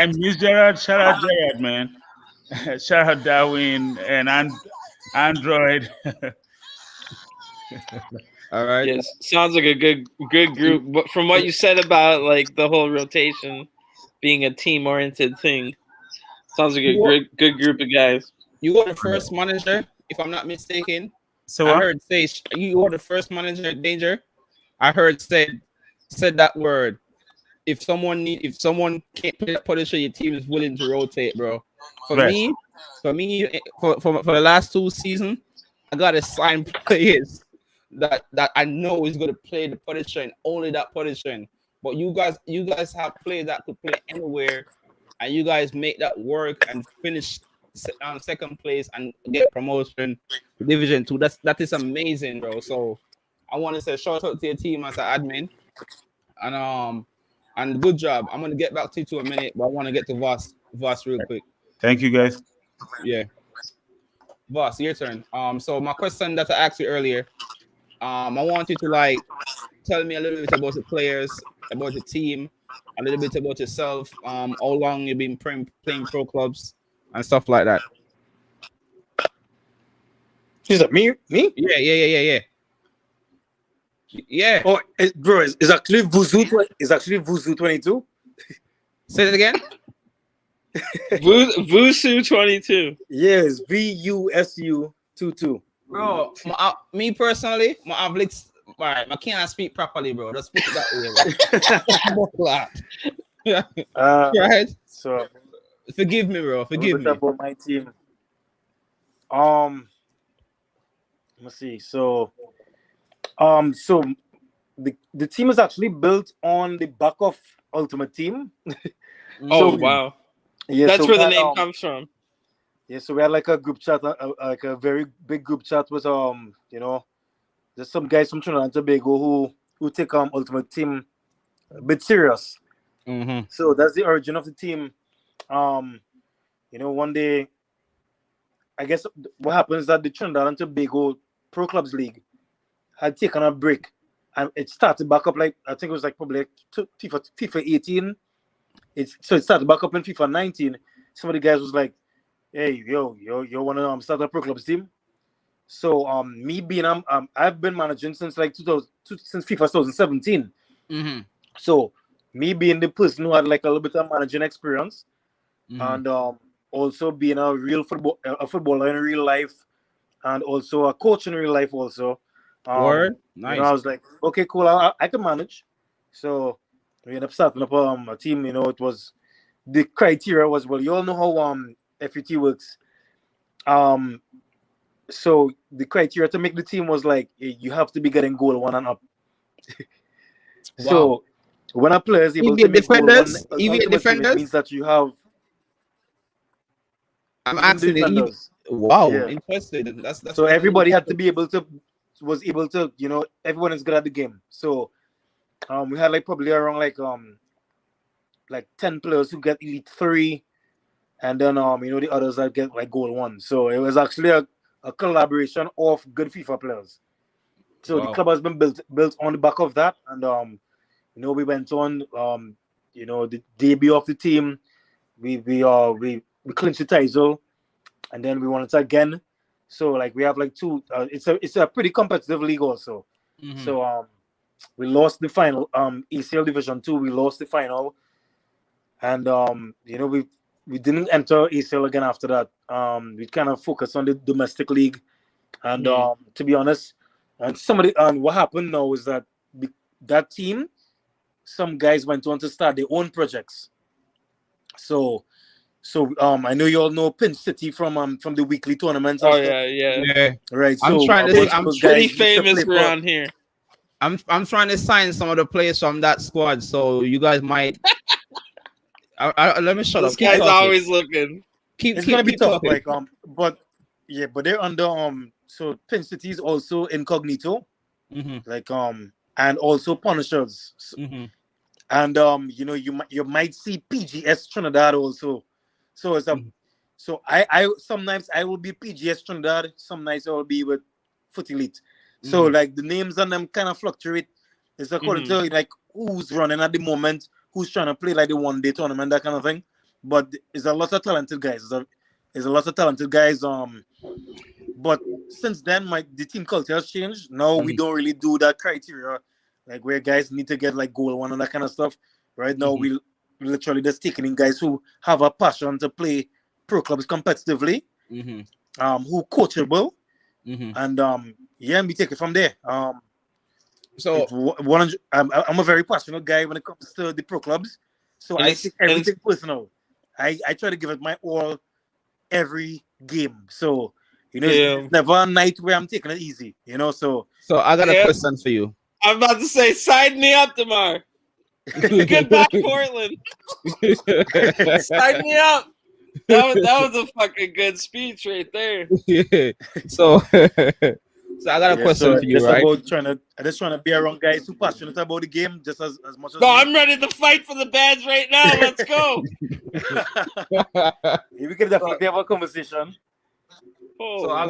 miss Gerard? Shout out Gerard, man. Shout out Darwin and Android. All right. Yes, sounds like a good group. But from what you said about like the whole rotation being a team-oriented thing, sounds like a good group of guys. You were the first manager, if I'm not mistaken. So I heard say you were the first manager, Danger. I heard said that word. if someone can't play that position, your team is willing to rotate, bro. For Right. me, for the last 2 seasons, I gotta sign players that I know is gonna play the position, only that position. But you guys have players that could play anywhere, and you guys make that work and finish second place and get promotion to Division 2. That is amazing, bro. So I want to say shout out to your team as an admin, and good job. I'm gonna get back to you to a minute, but I want to get to Voss real quick. Thank you, guys. Yeah, Voss, your turn. So my question that I asked you earlier, I want you to like tell me a little bit about the players, about the team, a little bit about yourself, how long you've been playing pro clubs and stuff like that. Is that me? Yeah. Oh, bro, it's actually Vuzu. It's actually Vuzu 22. Say it again. Vusu 22. Yes, VUSU 22. Bro, me personally, I can't speak properly, bro. Just put it that way. Right? So forgive me, bro. Forgive me. About my team. Let's see. So the team is actually built on the back of Ultimate Team. Oh wow! Yeah, that's so where the name comes from. Yeah, so we had like a group chat, like a very big group chat with there's some guys from Trinidad and Tobago who take Ultimate Team a bit serious. Mm-hmm. So that's the origin of the team. One day, I guess what happens is that the Trinidad and Tobago Pro Clubs League had taken a break, and it started back up like I think it was like probably like FIFA 18. It started back up in FIFA 19. Some of the guys was like, "Hey, yo, want to start a Pro Clubs team?" So me being I've been managing since like since FIFA 2017. Mm-hmm. So me being the person who had like a little bit of managing experience, Mm-hmm. and also being a real footballer in real life, and also a coach in real life also. Word, nice. I was like, okay, cool, I can manage. So we ended up starting up a team. It was the criteria was, well, you all know how FUT works. So the criteria to make the team was like you have to be getting goal 1 and up. Wow. So when a player is able to make goal 1, it means that you have. I'm asking the wow, yeah. Interesting. That's so everybody had to be able to everyone is good at the game. So we had like probably around like 10 players who get Elite 3, and then the others that get like Goal 1. So it was actually a collaboration of good FIFA players. So wow. The club has been built on the back of that, and we went on the debut of the team. We clinched the title, and then we won it again. So like we have like 2. It's a pretty competitive league also. Mm-hmm. So we lost the final. ACL Division 2. We lost the final, and we didn't enter ACL again after that. We kind of focused on the domestic league, and to be honest, and what happened now is that that team, some guys went on to start their own projects. So I know you all know Pinch City from the weekly tournaments. Oh yeah. Right. I'm I'm pretty famous around here. I'm trying to sign some of the players from that squad, so you guys might. Let me shut up. This guy's always looking. It's gonna be tough, like but they're under so Pinch City is also incognito, like and also Punishers, and you might see PGS Trinidad also. So it's so I sometimes I will be PGS Trinidad, some nights I will be with Foot Elite. So like the names on them kind of fluctuate. It's according to like who's running at the moment, who's trying to play like the one-day tournament, that kind of thing. But there's a lot of talented guys. There's a lot of talented guys. But since then, the team culture has changed. Now we don't really do that criteria, like where guys need to get like Goal 1 and that kind of stuff. Right now, we literally just taking in guys who have a passion to play pro clubs competitively, who coachable, and we take it from there. So 100. I'm a very passionate guy when it comes to the pro clubs. So I take everything personal. I try to give it my all every game. So it's never a night where I'm taking it easy. So I got a question for you. I'm about to say, sign me up tomorrow. Goodbye, Portland. Sign me up. That was a fucking good speech right there. Yeah. So I got a question for you, right? I'm just trying to be around guys who passionate about the game just as much as. No, I'm ready to fight for the badge right now. Let's go. We can definitely have a conversation. So I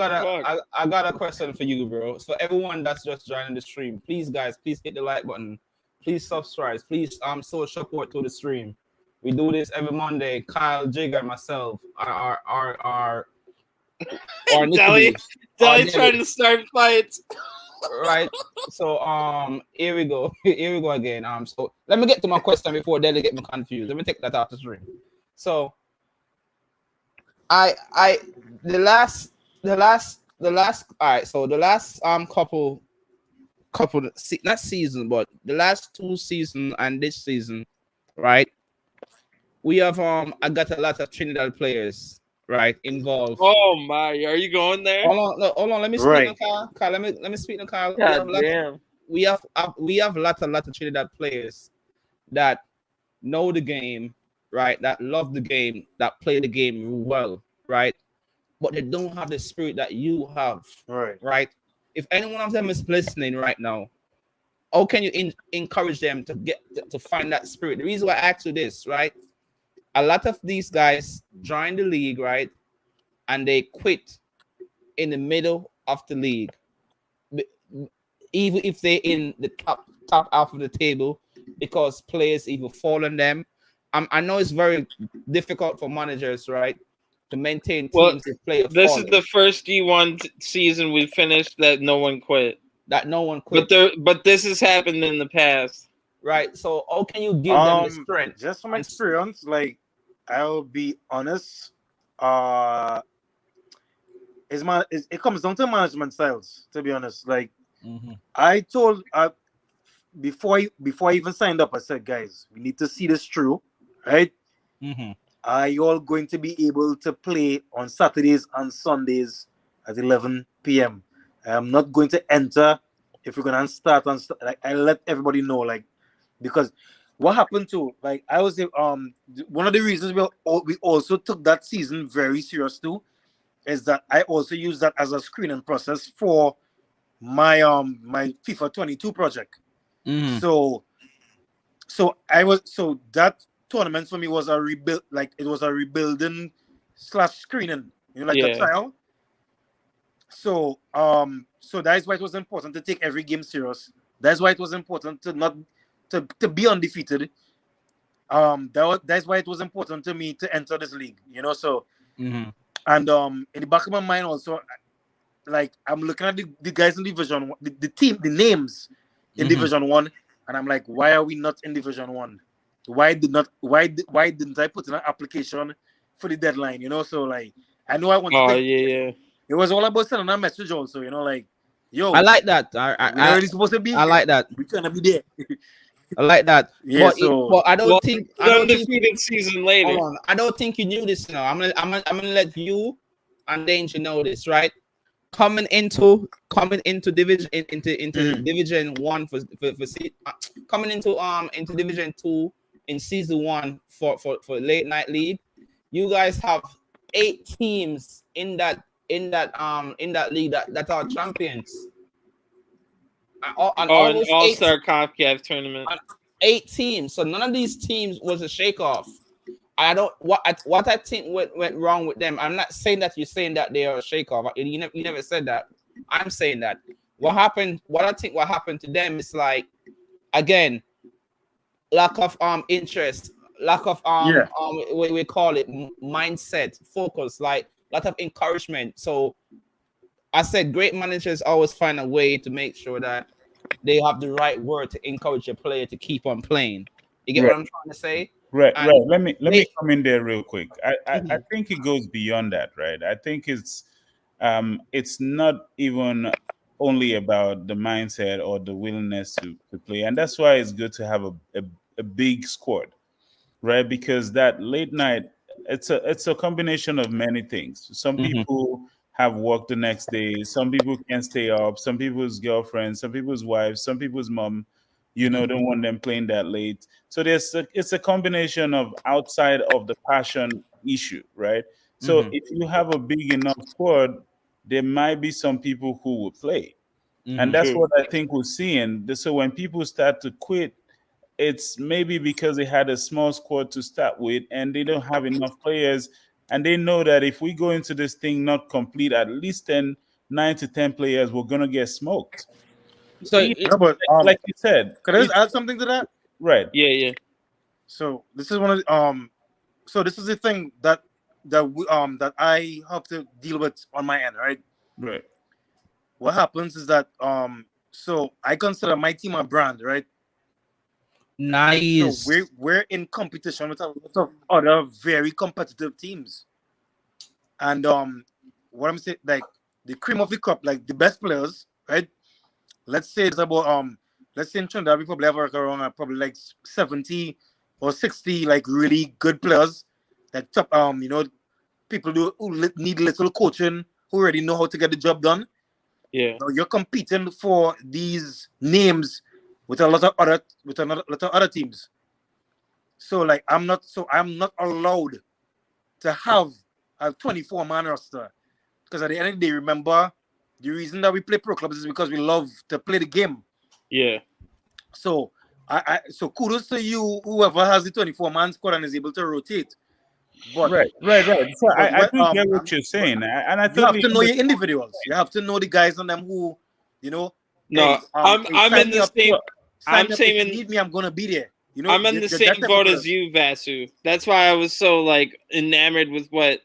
got a question for you, bro. So everyone that's just joining the stream, please hit the like button. Please subscribe. Please show support to the stream. We do this every Monday. Kyle, Jig, and myself are Deli's trying to start fights. Right. So here we go. Here we go again. So let me get to my question before Deli get me confused. Let me take that out the stream. So the last all right, so the last couple not season, but the last 2 seasons and this season, right? We have I got a lot of Trinidad players, right, involved. Oh my, are you going there? Hold on, let me speak to Kyle. Kyle, let me speak to Kyle. We have a lot of Trinidad players that know the game, right? That love the game, that play the game well, right? But they don't have the spirit that you have, right? If any one of them is listening right now, how can you encourage them to get to find that spirit? The reason why I ask you this, right? A lot of these guys join the league, right? And they quit in the middle of the league, even if they're in the top half of the table, because players either fall on them. I know it's very difficult for managers, right, to maintain teams to play. This is the first D1 season we finished that no one quit. But this has happened in the past, right? So how can you give them the strength? Just from experience, like I'll be honest, it comes down to management styles. To be honest, like I told before I even signed up, I said, guys, we need to see this through, right? Are you all going to be able to play on Saturdays and Sundays at 11 p.m.? I'm not going to enter if we're gonna start on. Like, I let everybody know, like, because what happened to, like, I was one of the reasons we also took that season very serious too, is that I also used that as a screening process for my my FIFA 22 project. So that tournament for me was a rebuild, like it was a rebuilding / screening, like a trial. So that is why it was important to take every game serious. That's why it was important to be undefeated. That's why it was important to me to enter this league, so and in the back of my mind also, like, I'm looking at the guys in Division 1, the names in Division 1, and I'm like, why are we not in Division 1? Why didn't I put in an application for the deadline? So, like, I know I want to It was all about sending a message also, like, yo, I like that. We're really supposed to be. I like that. We're trying to be there. I like that. Yeah, but I don't think undefeated season later. Hold on. I don't think you knew this now. I'm gonna let you and Danger know this, right? Coming into division Division 1 for coming into Division 2 in season 1 for late night league. You guys have 8 teams in that league that are champions. AllStarsConCAF tournament. 8 teams. So none of these teams was a shake-off. I don't what I think went wrong with them. I'm not saying that you're saying that they are a shake-off. You never said that. I'm saying that. What I think happened to them is, like, again, lack of interest, lack of what we call it, mindset, focus, like a lot of encouragement. So I said great managers always find a way to make sure that they have the right word to encourage a player to keep on playing. You get what I'm trying to say? Right. Let me come in there real quick. I think it goes beyond that, right? I think it's not even only about the mindset or the willingness to play. And that's why it's good to have a big squad, right? Because that late night, it's a combination of many things. Some people have work the next day. Some people can stay up. Some people's girlfriends, some people's wives, some people's mom, don't want them playing that late. So it's a combination of outside of the passion issue, right? So if you have a big enough squad, there might be some people who will play. And that's what I think we're seeing. So when people start to quit, it's maybe because they had a small squad to start with and they don't have enough players. And they know that if we go into this thing not complete, at least 9 to 10 players, we're going to get smoked. So, like you said. Could I just add something to that? Right. Yeah. So this is one of so this is the thing that I have to deal with on my end, right? Right. What happens is that so I consider my team a brand, right? Nice. So we're in competition with a lot of other very competitive teams. And what I'm saying, like the cream of the crop, like the best players, right? Let's say it's about let's say in Trinidad we probably have around probably like 70 or 60 like really good players, like top people who need little coaching, who already know how to get the job done. Yeah. Now you're competing for these names with a lot of other teams. So like I'm not allowed to have a 24-man roster, because at the end of the day, remember, the reason that we play pro clubs is because we love to play the game. Yeah. So so kudos to you, whoever has the 24-man squad and is able to rotate. But right. So I do get what you're saying, and I you have to know your individuals. You have to know the guys on them who, No, hey, I'm in the same. I'm saying, if you need me, I'm gonna be there. I'm in the same boat as you, Vasu. That's why I was so like enamored with what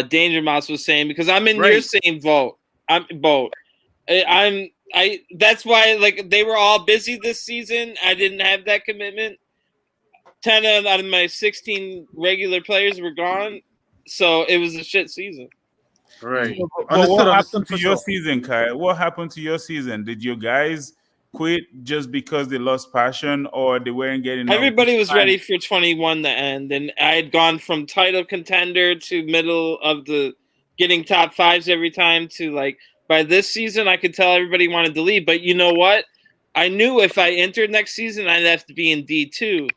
Danger Mouse was saying, because I'm in your same boat. That's why, like, they were all busy this season. I didn't have that commitment. 10 out of my 16 regular players were gone, so it was a shit season. Right. But what happened to your season, Kai? What happened to your season? Did your guys quit just because they lost passion, or they weren't getting? Everybody was ready for 21 to end, and I had gone from title contender to middle of the getting top fives every time to like by this season I could tell everybody wanted to leave. But you know what? I knew if I entered next season I'd have to be in D2.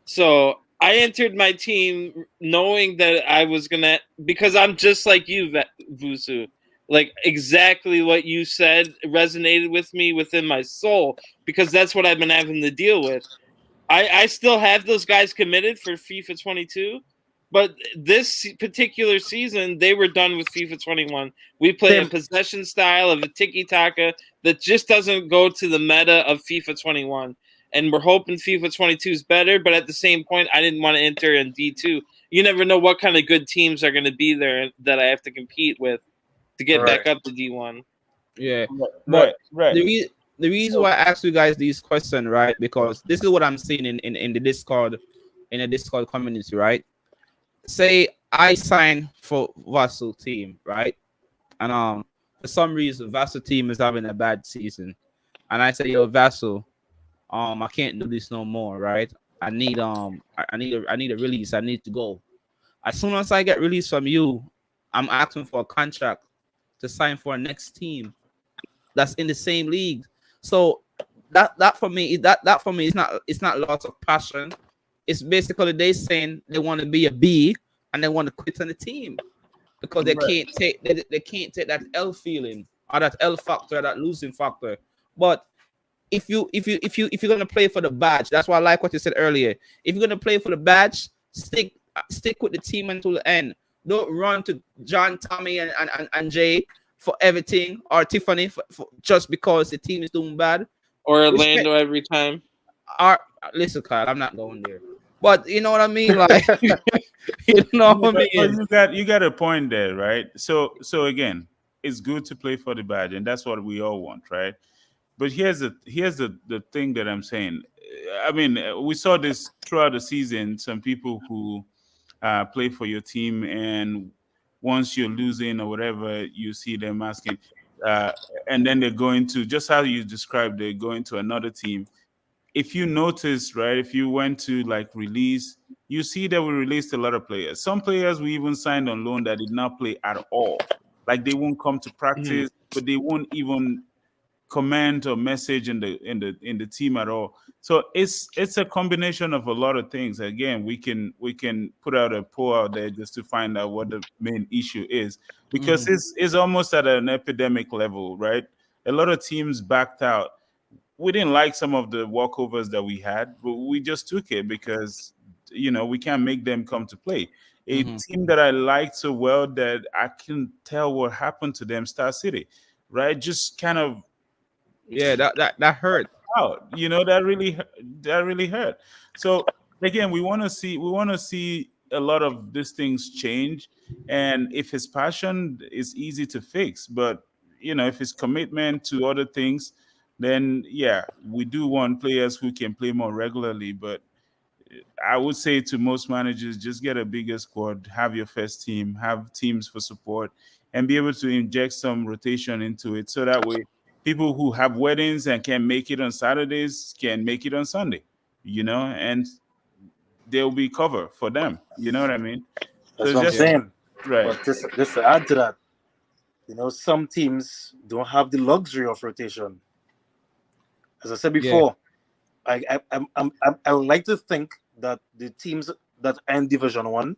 So I entered my team knowing that I was gonna, because I'm just like you, Vusu. Like exactly what you said resonated with me within my soul, because that's what I've been having to deal with. I still have those guys committed for FIFA 22, but this particular season they were done with FIFA 21. We play a possession style of a tiki-taka that just doesn't go to the meta of FIFA 21. And we're hoping FIFA 22 is better, but at the same point, I didn't want to enter in D2. You never know what kind of good teams are going to be there that I have to compete with to get back up to D1. Yeah, right. The reason why I ask you guys these questions, right? Because this is what I'm seeing in the Discord, community, right? Say I sign for Vassal team, right? And for some reason Vassal team is having a bad season, and I say, yo, Vassal, I can't do this no more, right? I need a release. I need to go. As soon as I get released from you, I'm asking for a contract to sign for a next team that's in the same league. So that for me is not loss of passion. It's basically they saying they want to be a B and they want to quit on the team because they can't take that L feeling or that L factor, that losing factor. But if you're gonna play for the badge, that's why I like what you said earlier. If you're gonna play for the badge, stick with the team until the end. Don't run to John, Tommy, and Jay for everything, or Tiffany for just because the team is doing bad. Or Orlando every time. Listen, Kyle, I'm not going there. But you know what I mean, like you know what I mean. You got a point there, right? So again, it's good to play for the badge, and that's what we all want, right? But here's the thing that I'm saying. I mean, we saw this throughout the season. Some people who play for your team, and once you're losing or whatever, you see them asking. and then they're going to, just how you described, they're going to another team. If you notice, right, if you went to like release, you see that we released a lot of players. Some players we even signed on loan that did not play at all. Like they won't come to practice, but they won't even comment or message in the team at all. So it's a combination of a lot of things. Again, we can put out a poll out there just to find out what the main issue is, because it's almost at an epidemic level, right? A lot of teams backed out. We didn't like some of the walkovers that we had, but we just took it because we can't make them come to play. A team that I liked so well that I can tell what happened to them, Star City, right? Just kind of that hurt out. That really hurt. So again, we want to see a lot of these things change, and if his passion is easy to fix, but if his commitment to other things, then we do want players who can play more regularly. But I would say to most managers, just get a bigger squad, have your first team, have teams for support, and be able to inject some rotation into it, so that way people who have weddings and can make it on Saturdays can make it on Sunday, and there'll be cover for them. You know what I mean? That's what I'm saying. Right. But just to add to that, some teams don't have the luxury of rotation. As I said before, I would like to think that the teams that are in Division 1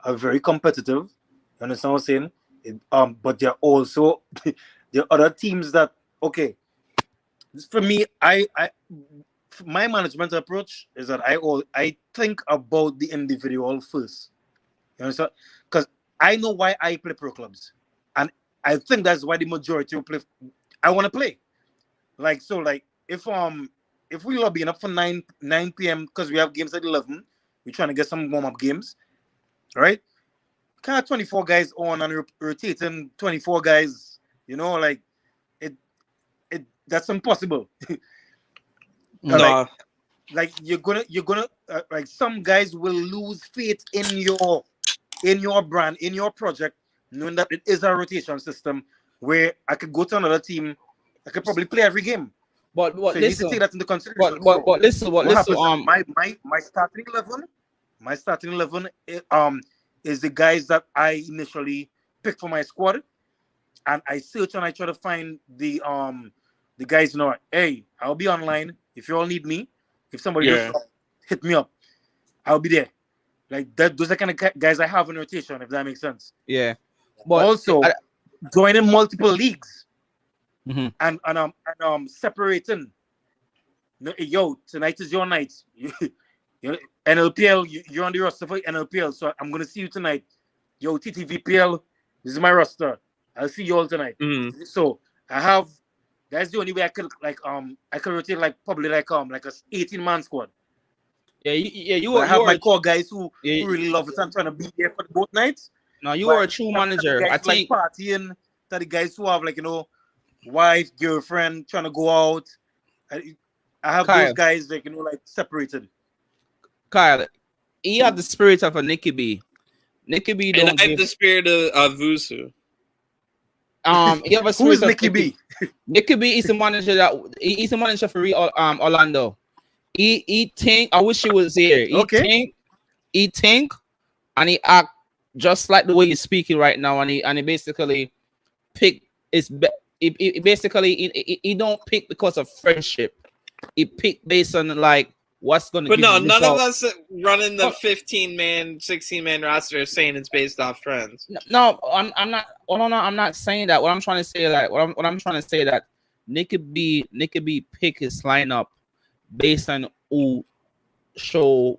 are very competitive. You understand what I'm saying? But there are also there are other teams that, okay, for me, my management approach is that I think about the individual first. You understand? Because I know why I play pro clubs, and I think that's why the majority will play. I want to play, if we lobbying up for 9 p.m. because we have games at 11, we're trying to get some warm-up games, right? Kind of 24 guys on and rotating 24 guys, that's impossible. No. You're gonna some guys will lose faith in your brand, in your project, knowing that it is a rotation system where I could go to another team, I could probably play every game. But so you need to take that into consideration. But listen, my starting 11, is the guys that I initially picked for my squad, and I search and I try to find the guys. Hey, I'll be online if you all need me. If somebody just hit me up, I'll be there. Like that. Those are kind of guys I have in rotation, if that makes sense. Yeah. But also joining multiple leagues. And separating. Yo, tonight is your night. NLPL, you're on the roster for NLPL, so I'm gonna see you tonight. Yo, TTVPL, this is my roster. I'll see you all tonight. So that's the only way I could rotate probably a 18-man squad. You have my core guys who really love it and trying to be there for both nights. No, you are a true manager. I think partying, that the guys who have wife, girlfriend, trying to go out. I have Kyle. Those guys separated. Kyle, he have the spirit of a Nicky B. Nicky B don't have the spirit of Vusu. He have a spirit Who is Nicky B? Nicky B is a manager he's a manager for Orlando. He think, I wish he was here. He think and he act just like the way he's speaking right now, and he basically pick he don't pick because of friendship. He pick based on what's going to. But no, none of us running the 15-man, 16-man roster are saying it's based off friends. No, I'm not. Oh, no, I'm not saying that. What I'm trying to say that Nicky B pick his lineup based on who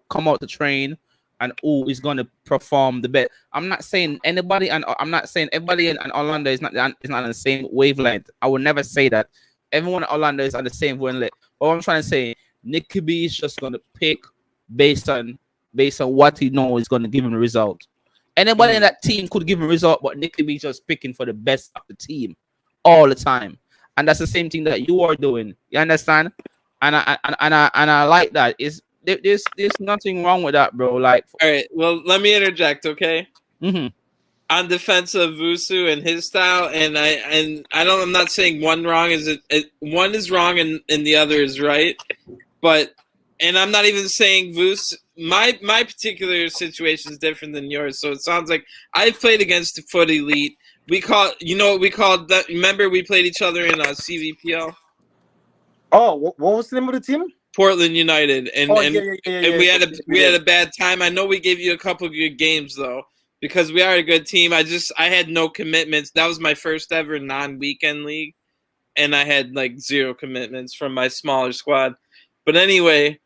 come out to train and who is going to perform the best. I'm not saying anybody, and I'm not saying everybody in Orlando is not on the same wavelength. I would never say that. Everyone in Orlando is on the same wavelength. But what I'm trying to say, Nicky B is just going to pick based on what he knows is going to give him the result. Anybody in that team could give him a result, but Nicky B is just picking for the best of the team all the time, and that's the same thing that you are doing. You understand? And I like that. There's nothing wrong with that, bro. All right. Well, let me interject, okay? on defense of Vusu and his style, and I'm not saying one wrong one is wrong and the other is right, but and I'm not even saying Vusu. My particular situation is different than yours, so it sounds like I've played against the Foot Elite. We call what we called that. Remember we played each other in CVPL. Oh, what was the name of the team? Portland United, and we had a bad time. I know we gave you a couple good games though, because we are a good team. I had no commitments. That was my first ever non-weekend league, and I had like 0 commitments from my smaller squad. But anyway,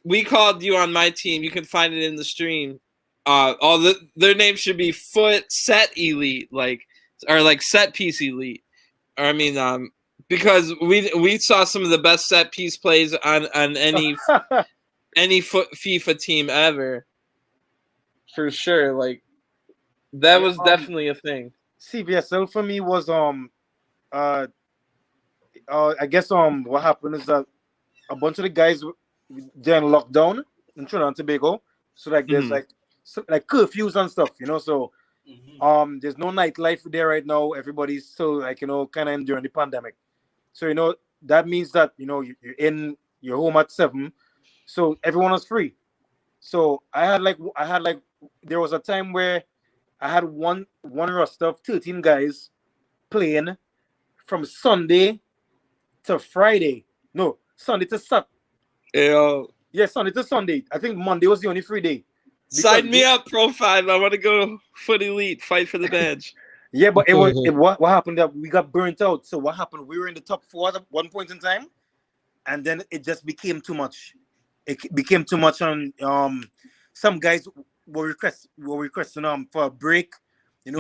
we called you on my team. You can find it in the stream. Their name should be Foot Set Elite, or Set Piece Elite, or I mean because we saw some of the best set piece plays on any FIFA team ever, for sure. Like that was definitely a thing. CVSL for me was I guess what happened is that a bunch of the guys they're in lockdown in Trinidad and Tobago, so like there's like curfews and stuff, so there's no nightlife there right now. Everybody's still kind of enduring the pandemic. So, that means that, you're in your home at 7. So everyone was free. So I had there was a time where I had one roster of 13 guys playing from Sunday to Friday. No, Sunday to Saturday. Yeah, Sunday to Sunday. I think Monday was the only free day. Sign me up, Pro 5. I want to go Foot Elite, fight for the badge. Yeah, but what happened that we got burnt out. So what happened? We were in the top 4 at one point in time, and then it just became too much. It became too much on some guys were requesting for a break, and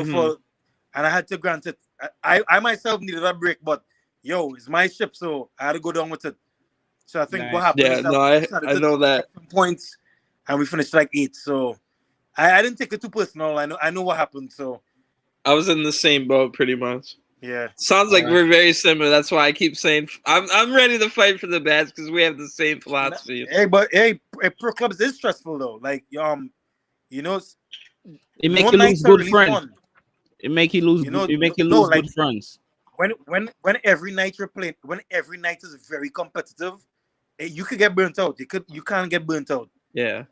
I had to grant it. I myself needed a break, but it's my ship, so I had to go down with it. So I think what happened is that I know that points, and we finished like 8. So I didn't take it too personal. I know what happened. So I was in the same boat pretty much. Yeah. Sounds like we're very similar. That's why I keep saying I'm ready to fight for the badge because we have the same philosophy. Hey, pro clubs is stressful though. Like it make you lose good friends. It make you lose. It make you lose good friends. When every night you're playing, when every night is very competitive, you could get burnt out. You can't get burnt out. Yeah.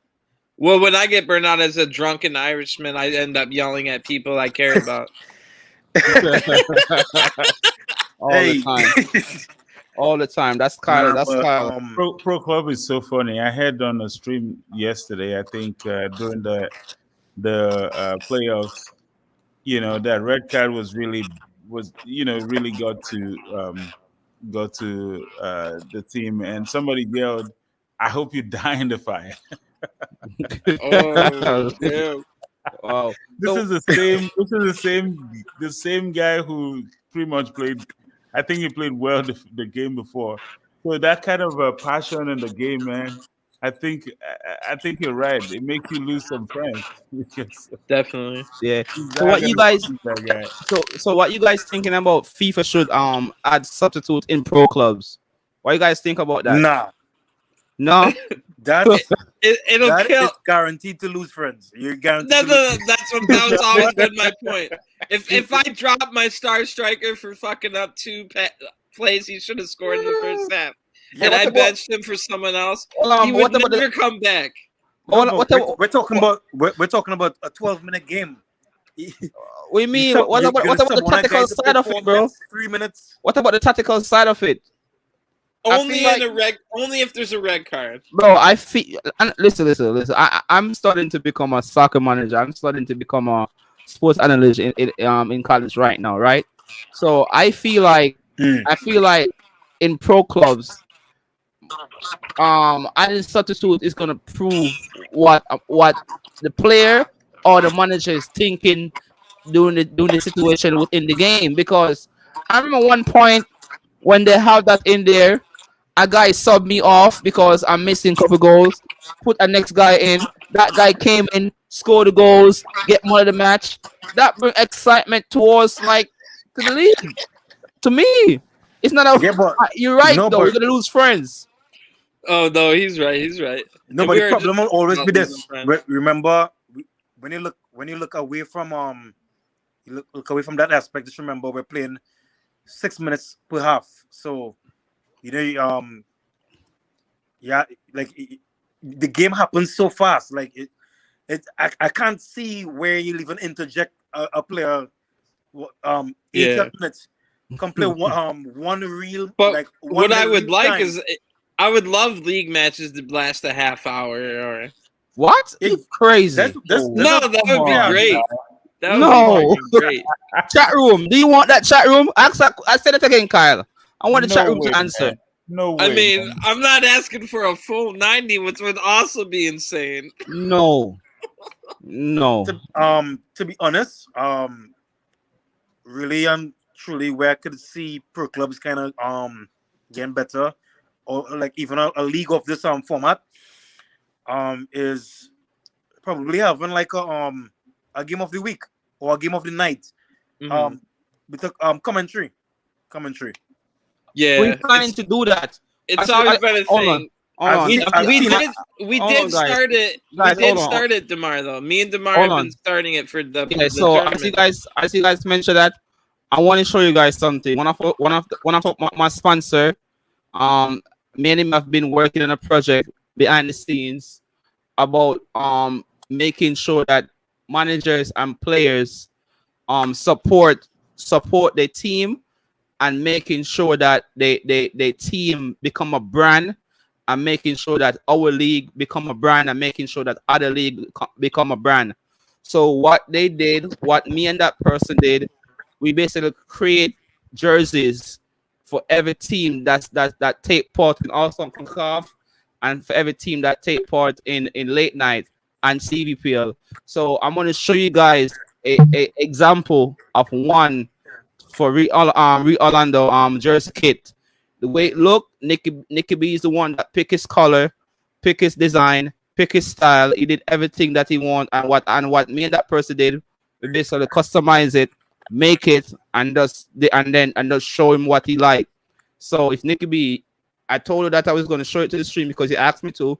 Well, when I get burnt out as a drunken Irishman, I end up yelling at people I care about. All the time. That's Kyle. That's Kyle. Pro Club is so funny. I had on a stream yesterday. I think during the playoffs, that red card was really got to the team, and somebody yelled, "I hope you die in the fire." Oh, damn. Wow. This is the same guy who pretty much played. I think he played well the game before. So that kind of passion in the game, man. I think you're right. It makes you lose some friends. Definitely. Yeah. So what you guys? So what you guys thinking about FIFA should add substitute in pro clubs? What you guys think about that? No. It'll kill. It's guaranteed to lose friends. You're guaranteed. That was always been my point. If I drop my star striker for fucking up 2 plays, he should have scored in the first half, and I benched him for someone else. He would never come back. We're talking about a 12-minute game. We mean what about the tactical side of it, bro? 3 minutes. What about the tactical side of it? Only if there's a red card, bro. I feel. Listen. I'm starting to become a soccer manager. I'm starting to become a sports analyst in college right now, right? So I feel like in pro clubs, adding substitute is gonna prove what the player or the manager is thinking during the situation within the game. Because I remember one point when they have that in there. A guy subbed me off because I'm missing a couple goals. Put a next guy in. That guy came in, scored the goals, get more of the match. That brings excitement towards to the league. To me, it's not a. Yeah, you're right though. We're gonna lose friends. Oh no, he's right. No, but the problem will always be this. Remember, when you look away from look away from that aspect, just remember we're playing 6 minutes per half. So yeah, like the game happens so fast. Like I can't see where you'll even interject a player 80 minutes. Complete one real But like what I would like time. is I would love league matches to last a half hour or what? It's crazy. that would be great. That would be great. Chat room. Do you want that chat room? I said it again, Kyle. I want the chat room to answer. Man. No way. I mean, man. I'm not asking for a full 90, which would also be insane. No. To be honest, really and truly, where I could see pro clubs kind of getting better, or like even a league of this format, is probably having like a game of the week or a game of the night, with commentary. Yeah, we're planning to do that. It's always been a thing. We did start it, Demar. Though me and Demar have been starting it for the. Yeah, so as you guys mentioned that, I want to show you guys something. One of my sponsor, me and him have been working on a project behind the scenes about making sure that managers and players support their team and making sure that they team become a brand, and making sure that our league become a brand, and making sure that other league become a brand. So what they did, what me and that person did, we basically create jerseys for every team that take part in AllStarsConCAF, and for every team that take part in late night and CVPL. So I'm going to show you guys a example of one for Orlando jersey kit. The way it look, Nicky B is the one that pick his color, pick his design, pick his style. He did everything that he want, and what me and that person did, we basically customize it, make it, and just show him what he like. So if Nicky B, I told her that I was going to show it to the stream because he asked me to.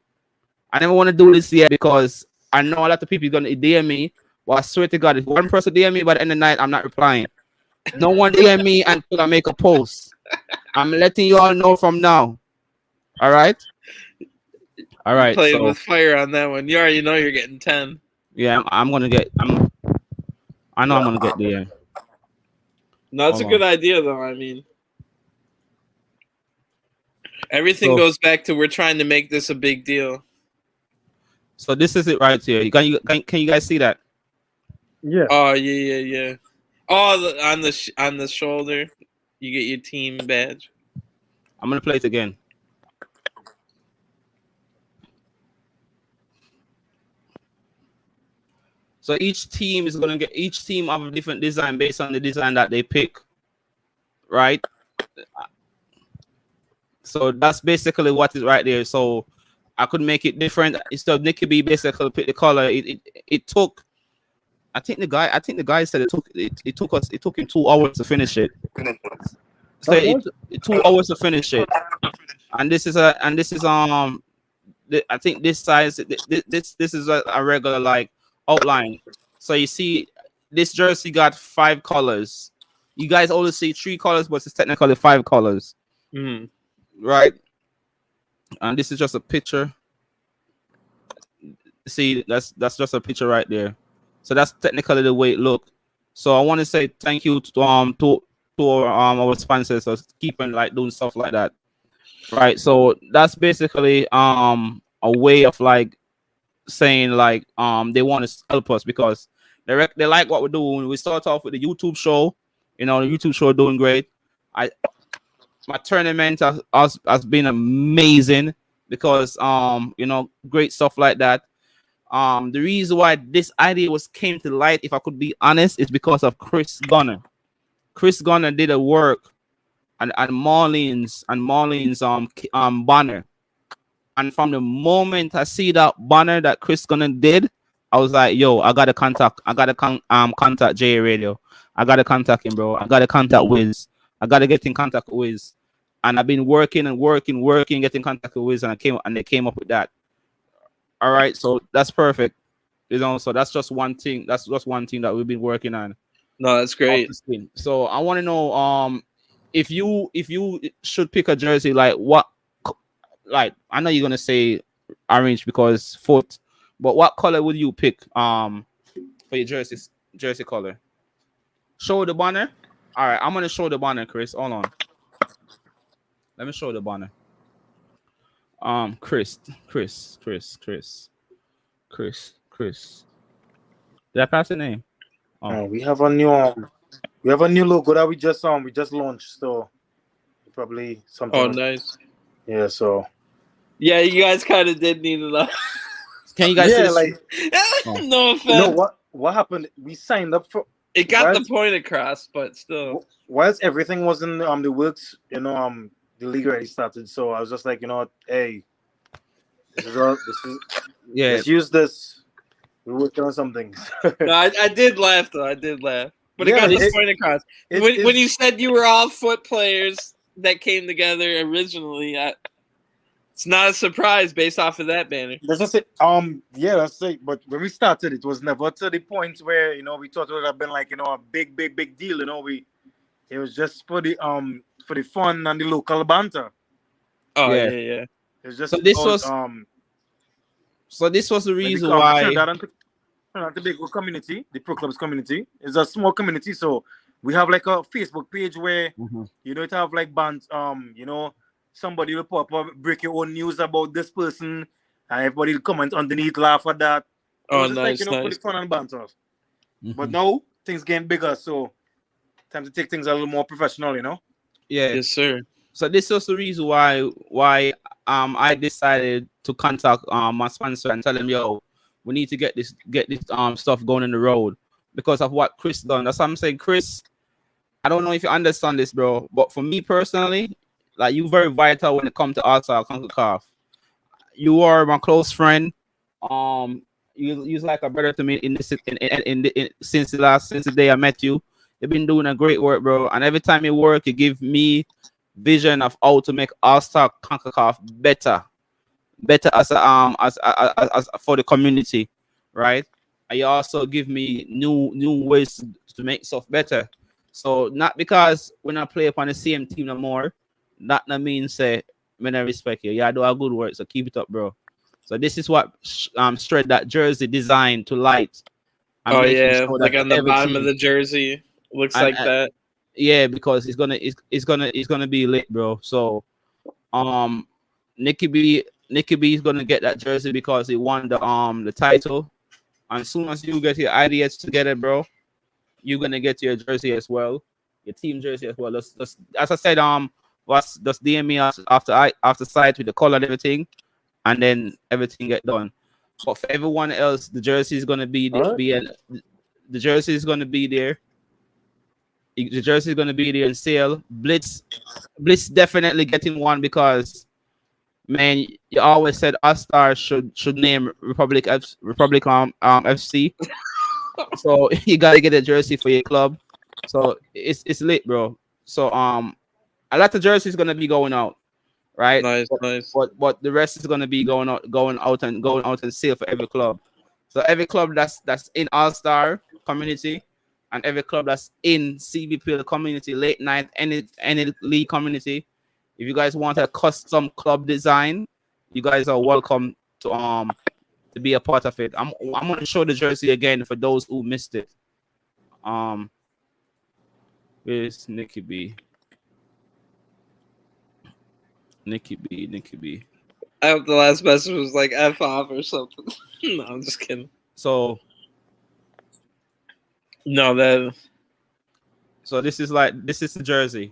I never want to do this yet because I know a lot of people are going to DM me. Well, I swear to God, if one person DM me by the end of the night, I'm not replying. No one DM me until I make a post. I'm letting you all know from now. All right. Playing with fire on that one. You already know you're getting 10. Yeah, I'm gonna get. I know I'm gonna get there. No, that's a good idea, though. I mean, everything goes back to we're trying to make this a big deal. So this is it right here. Can you guys see that? Yeah. Oh yeah. Oh, on the shoulder, you get your team badge. I'm gonna play it again. So each team have a different design based on the design that they pick, right? So that's basically what is right there. So I could make it different. Instead of Nicky B basically pick the color. It took. I think the guy said it took him 2 hours to finish it. So it 2 hours to finish it. And this is I think this size this is a regular like outline. So you see this jersey got 5 colors. You guys only see 3 colors, but it's technically 5 colors. Right? And this is just a picture. See, that's just a picture right there. So that's technically the way it looked. So I want to say thank you to our sponsors for keeping like doing stuff like that. Right. So that's basically a way of like saying like they want to help us because they like what we're doing. We start off with the YouTube show. The YouTube show doing great. My tournament has been amazing because great stuff like that. The reason why this idea came to light, if I could be honest, is because of Chris Gunner. Chris Gunner did a work and Marlene's banner. And from the moment I see that banner that Chris Gunner did, I was like, yo, I gotta contact J Radio. I gotta contact him, bro. I gotta contact Wiz. I gotta get in contact with Wiz. And I've been working, getting contact with Wiz, and they came up with that. All right, so that's perfect. You know, so that's just one thing. That's just one thing that we've been working on. No, that's great. So I want to know, if you should pick a jersey, like what, like I know you're gonna say orange because foot, but what color would you pick for your jersey color? Show the banner. All right, I'm gonna show the banner, Chris. Hold on. Let me show the banner. Chris. Did I pass the name? Oh. We have a new logo that we just launched, so probably something. Oh, nice. Yeah, so yeah, you guys kind of did need to know. Can you guys see this? like no offense. No, what happened? We signed up for it got the point across, but still. Whilst everything was in the works, the league already started, so I was just like, hey, let's use this. We're working on something. No, I did laugh though. I did laugh, but it got the point across. When you said you were all foot players that came together originally, it's not a surprise based off of that banner. That's just it. That's it. But when we started, it was never to the point where we thought it would have been like a big deal. It was just for the fun and the local banter. Oh yeah. It's just so this was the reason why turned out the big community, the pro clubs community. It's a small community, so we have like a Facebook page where it have like bands. Somebody will pop up, break your own news about this person, and everybody will comment underneath, laugh at that. Oh, nice, nice. For the fun and banter. But now things getting bigger, so time to take things a little more professional, Yeah. Yes, sir. So this was the reason why I decided to contact my sponsor and tell him, yo, we need to get this stuff going on the road because of what Chris done. That's what I'm saying, Chris. I don't know if you understand this, bro, but for me personally, like you very vital when it comes to AllStarsConCAF. You are my close friend. You're like a brother to me since the day I met you. You've been doing a great work, bro. And every time you work, you give me vision of how to make AllStarsConCAF better as for the community, right? And you also give me new ways to make stuff better. So not because when I play upon the same team no more, that means say when I respect you. Yeah, I do a good work, so keep it up, bro. So this is what straight that jersey designed to light. Oh yeah, like on the bottom of the jersey looks like that. Yeah, because it's gonna be lit, bro. So Nicky B is gonna get that jersey because he won the title. And as soon as you get your ideas together, bro, you're gonna get your jersey as well, your team jersey as well. As I said, just DM me after site with the color and everything, and then everything get done. But for everyone else, the jersey is gonna be the jersey is gonna be there. The jersey is gonna be there in sale. Blitz definitely getting one because man, you always said AllStar should name Republic FC. So you gotta get a jersey for your club. So it's lit, bro. So a lot of jerseys gonna be going out, right? Nice. But the rest is gonna be going out and sale for every club. So every club that's in AllStar community and every club that's in CBPL community, late night, any league community. If you guys want a custom club design, you guys are welcome to be a part of it. I'm gonna show the jersey again for those who missed it. Where's Nicky B? Nicky B. I hope the last message was like F off or something. No, I'm just kidding. So no, so this is the jersey.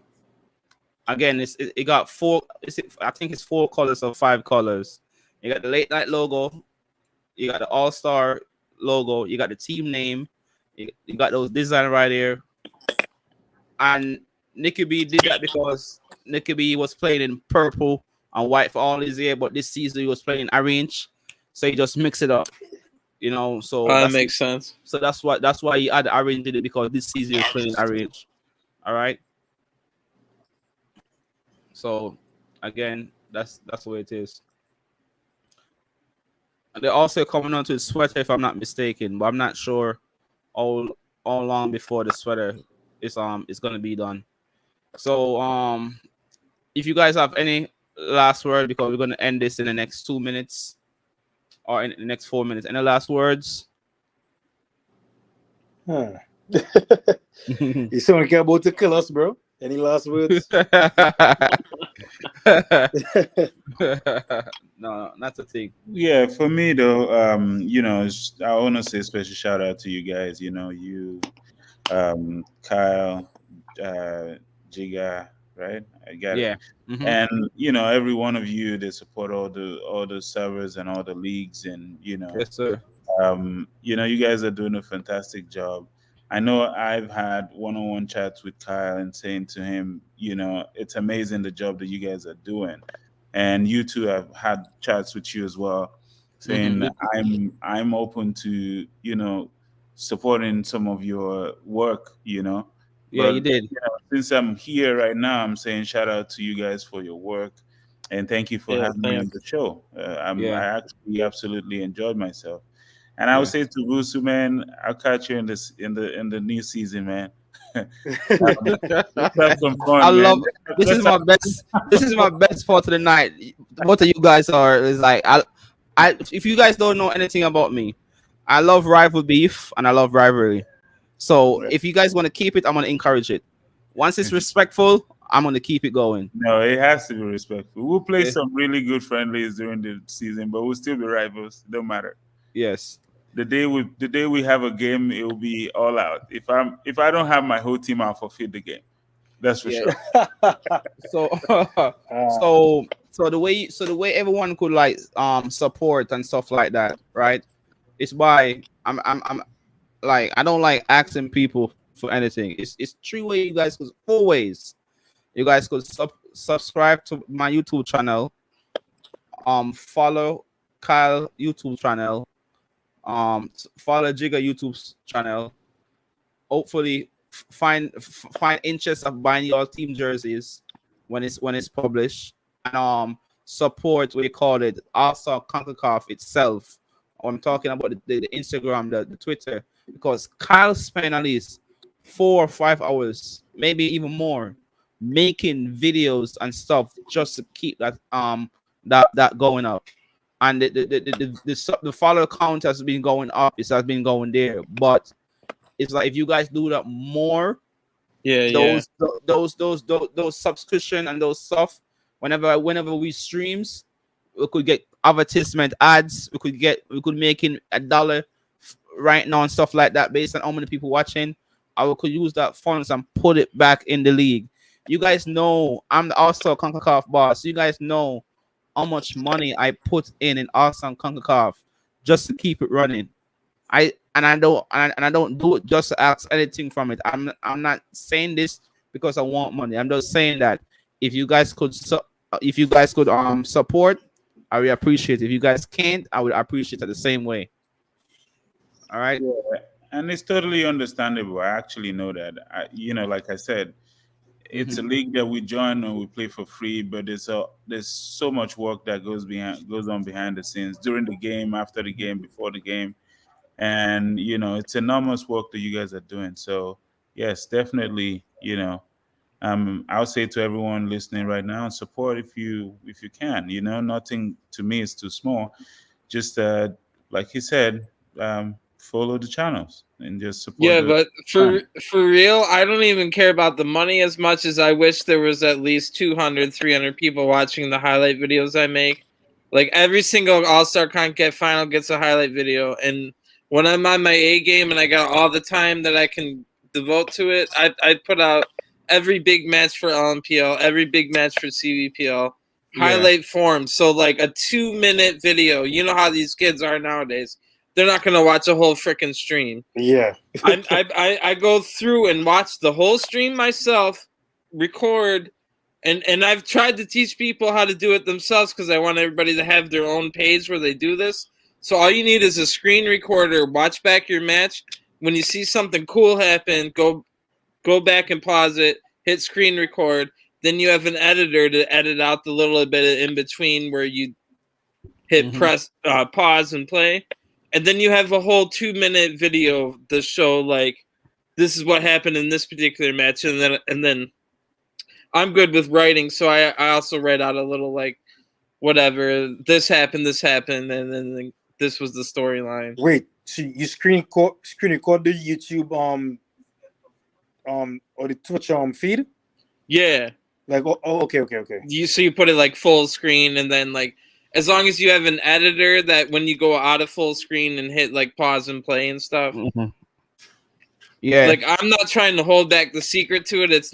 Again, it got four. I think it's 4 colors or 5 colors. You got the late night logo, you got the AllStar logo, you got the team name, you got those design right here. And Nicky B did that because Nicky B was playing in purple and white for all his year, but this season he was playing in orange, so he just mixed it up. So that makes sense. So that's why he had orange in it because this season he was playing orange. All right. So again, that's the way it is. They're also coming on to the sweater, if I'm not mistaken, but I'm not sure how long before the sweater is gonna be done. So if you guys have any last word, because we're gonna end this in the next 2 minutes or in the next 4 minutes. Any last words? You someone care about to kill us, bro? Any last words? No, not a thing. Yeah, for me though, I want to say special shout out to you guys. You, Kyle, Jiga, right? I got it. Yeah. Mm-hmm. And every one of you that support all the servers and all the leagues, and Yes, sir. you guys are doing a fantastic job. I know I've had one-on-one chats with Kyle and saying to him, it's amazing the job that you guys are doing. And you two have had chats with you as well, saying I'm open to, supporting some of your work, Yeah, But you did. since I'm here right now, I'm saying shout out to you guys for your work, and thank you for having me on the show. I actually absolutely enjoyed myself. And I would say to Rusu, man, I'll catch you in the new season, man. Let's have some fun, I man. love this is my best. This is my best part of the night. Both of you guys is like I. If you guys don't know anything about me, I love rival beef and I love rivalry. So if you guys want to keep it, I'm gonna encourage it. Once it's respectful, I'm gonna keep it going. No, it has to be respectful. We'll play some really good friendlies during the season, but we'll still be rivals. Don't matter. Yes. The day we have a game, it will be all out. If I don't have my whole team, I'll forfeit the game. That's for sure. So so the way everyone could like support and stuff like that, right? It's by I'm like I don't like asking people for anything. It's 3 ways you guys could 4 ways. You guys could subscribe to my YouTube channel, follow Kyle YouTube channel, follow Jigga YouTube channel. Hopefully find interest of buying your team jerseys when it's published, and support what you call it AllStarsConCAF itself. I'm talking about the Instagram, the Twitter, because Kyle spent at least 4 or 5 hours, maybe even more, making videos and stuff just to keep that going up. And the follower count has been going up. It has been going there, but it's like if you guys do that more, those subscription and those stuff, whenever we streams, we could get advertisement ads. We could make in $1 right now and stuff like that based on how many people watching. I could use that funds and put it back in the league. You guys know I'm the AllStarsConCAF boss. You guys know how much money I put in AllStarsConCAF just to keep it running. I don't do it just to ask anything from it. I'm not saying this because I want money. I'm just saying that if you guys could support, I would appreciate it. If you guys can't, I would appreciate it the same way. All right. Yeah. And it's totally understandable. I actually know that. Like I said, it's a league that we join and we play for free, but there's so much work that goes on behind the scenes during the game, after the game, before the game. And it's enormous work that you guys are doing. So yes, definitely, I'll say to everyone listening right now, support if you can. Nothing to me is too small. Just like he said, follow the channels and just support. But for real, I don't even care about the money as much as I wish there was at least 200, 300 people watching the highlight videos I make. Like every single AllStarsConCAF final gets a highlight video, and when I'm on my A game and I got all the time that I can devote to it, I put out every big match for LMPL, every big match for CVPL, highlight form. So like a 2-minute video. You know how these kids are nowadays. They're not going to watch a whole freaking stream. Yeah. I go through and watch the whole stream myself, record, and I've tried to teach people how to do it themselves because I want everybody to have their own page where they do this. So all you need is a screen recorder. Watch back your match. When you see something cool happen, go back and pause it, hit screen record. Then you have an editor to edit out the little bit in between where you hit press, pause, and play, and then you have a whole 2-minute video to show like this is what happened in this particular match, and then I'm good with writing, so I also write out a little like whatever this happened, and then this was the storyline. Wait, so you screen record the YouTube or the Twitch feed? Yeah. Like okay. You put it like full screen, and then like as long as you have an editor that when you go out of full screen and hit like pause and play and stuff. Yeah. Like I'm not trying to hold back the secret to it. It's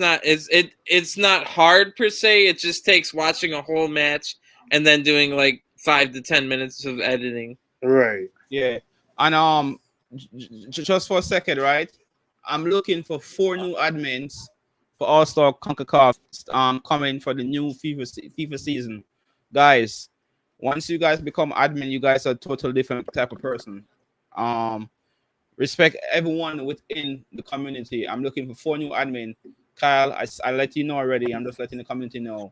not hard per se. It just takes watching a whole match and then doing like 5 to 10 minutes of editing. Right. Yeah. And just for a second, right? I'm looking for 4 new admins for AllStarsConCAF coming for the new FIFA season. Guys, once you guys become admin, you guys are a totally different type of person. Respect everyone within the community. I'm looking for 4 new admin. Kyle, I let you know already. I'm just letting the community know.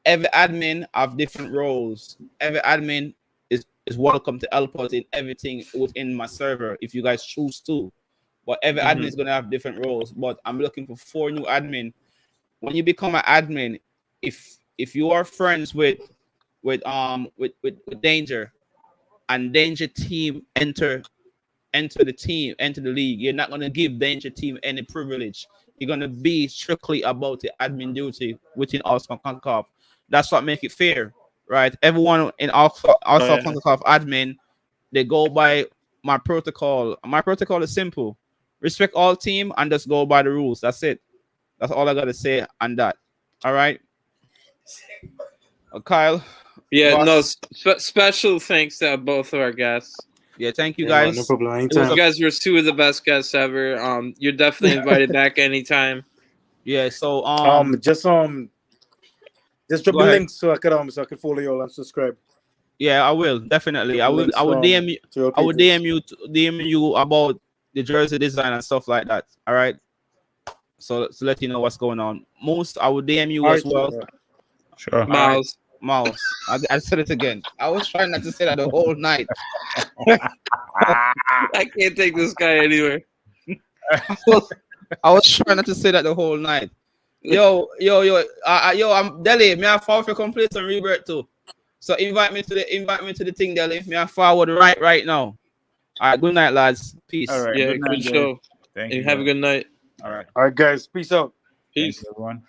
Every admin have different roles. Every admin is welcome to help us in everything within my server if you guys choose to. But every admin is gonna have different roles. But I'm looking for 4 new admin. When you become an admin, if you are friends with Danger, and Danger team enter the league, you're not gonna give Danger team any privilege. You're gonna be strictly about the admin duty within AllStarsConCAF. That's what make it fair, right? Everyone in AllStarsConCAF admin, they go by my protocol. My protocol is simple: respect all team and just go by the rules. That's it. That's all I gotta say on that. All right, Kyle. Yeah, boss. No. Special thanks to both of our guests. Yeah, thank you guys. No problem. Anytime. You guys were 2 of the best guests ever. You're definitely invited back anytime. Yeah. So just drop the link so I could follow you all and subscribe. Yeah, I will definitely. I will DM you. I will DM you about the jersey design and stuff like that. All right. So to let you know what's going on. Most I will DM you as well. Sure. Miles. Mouse. I said it again. I was trying not to say that the whole night. I can't take this guy anywhere. I was trying not to say that the whole night. Yo, I'm Deli. Me I forward for complete and rebirth too. So invite me to the thing, Deli. Me I forward right now. All right, good night, lads. Peace. All right, yeah, good show. Thank and you. Have a good night. All right. All right, guys. Peace out. Peace. Thanks, everyone.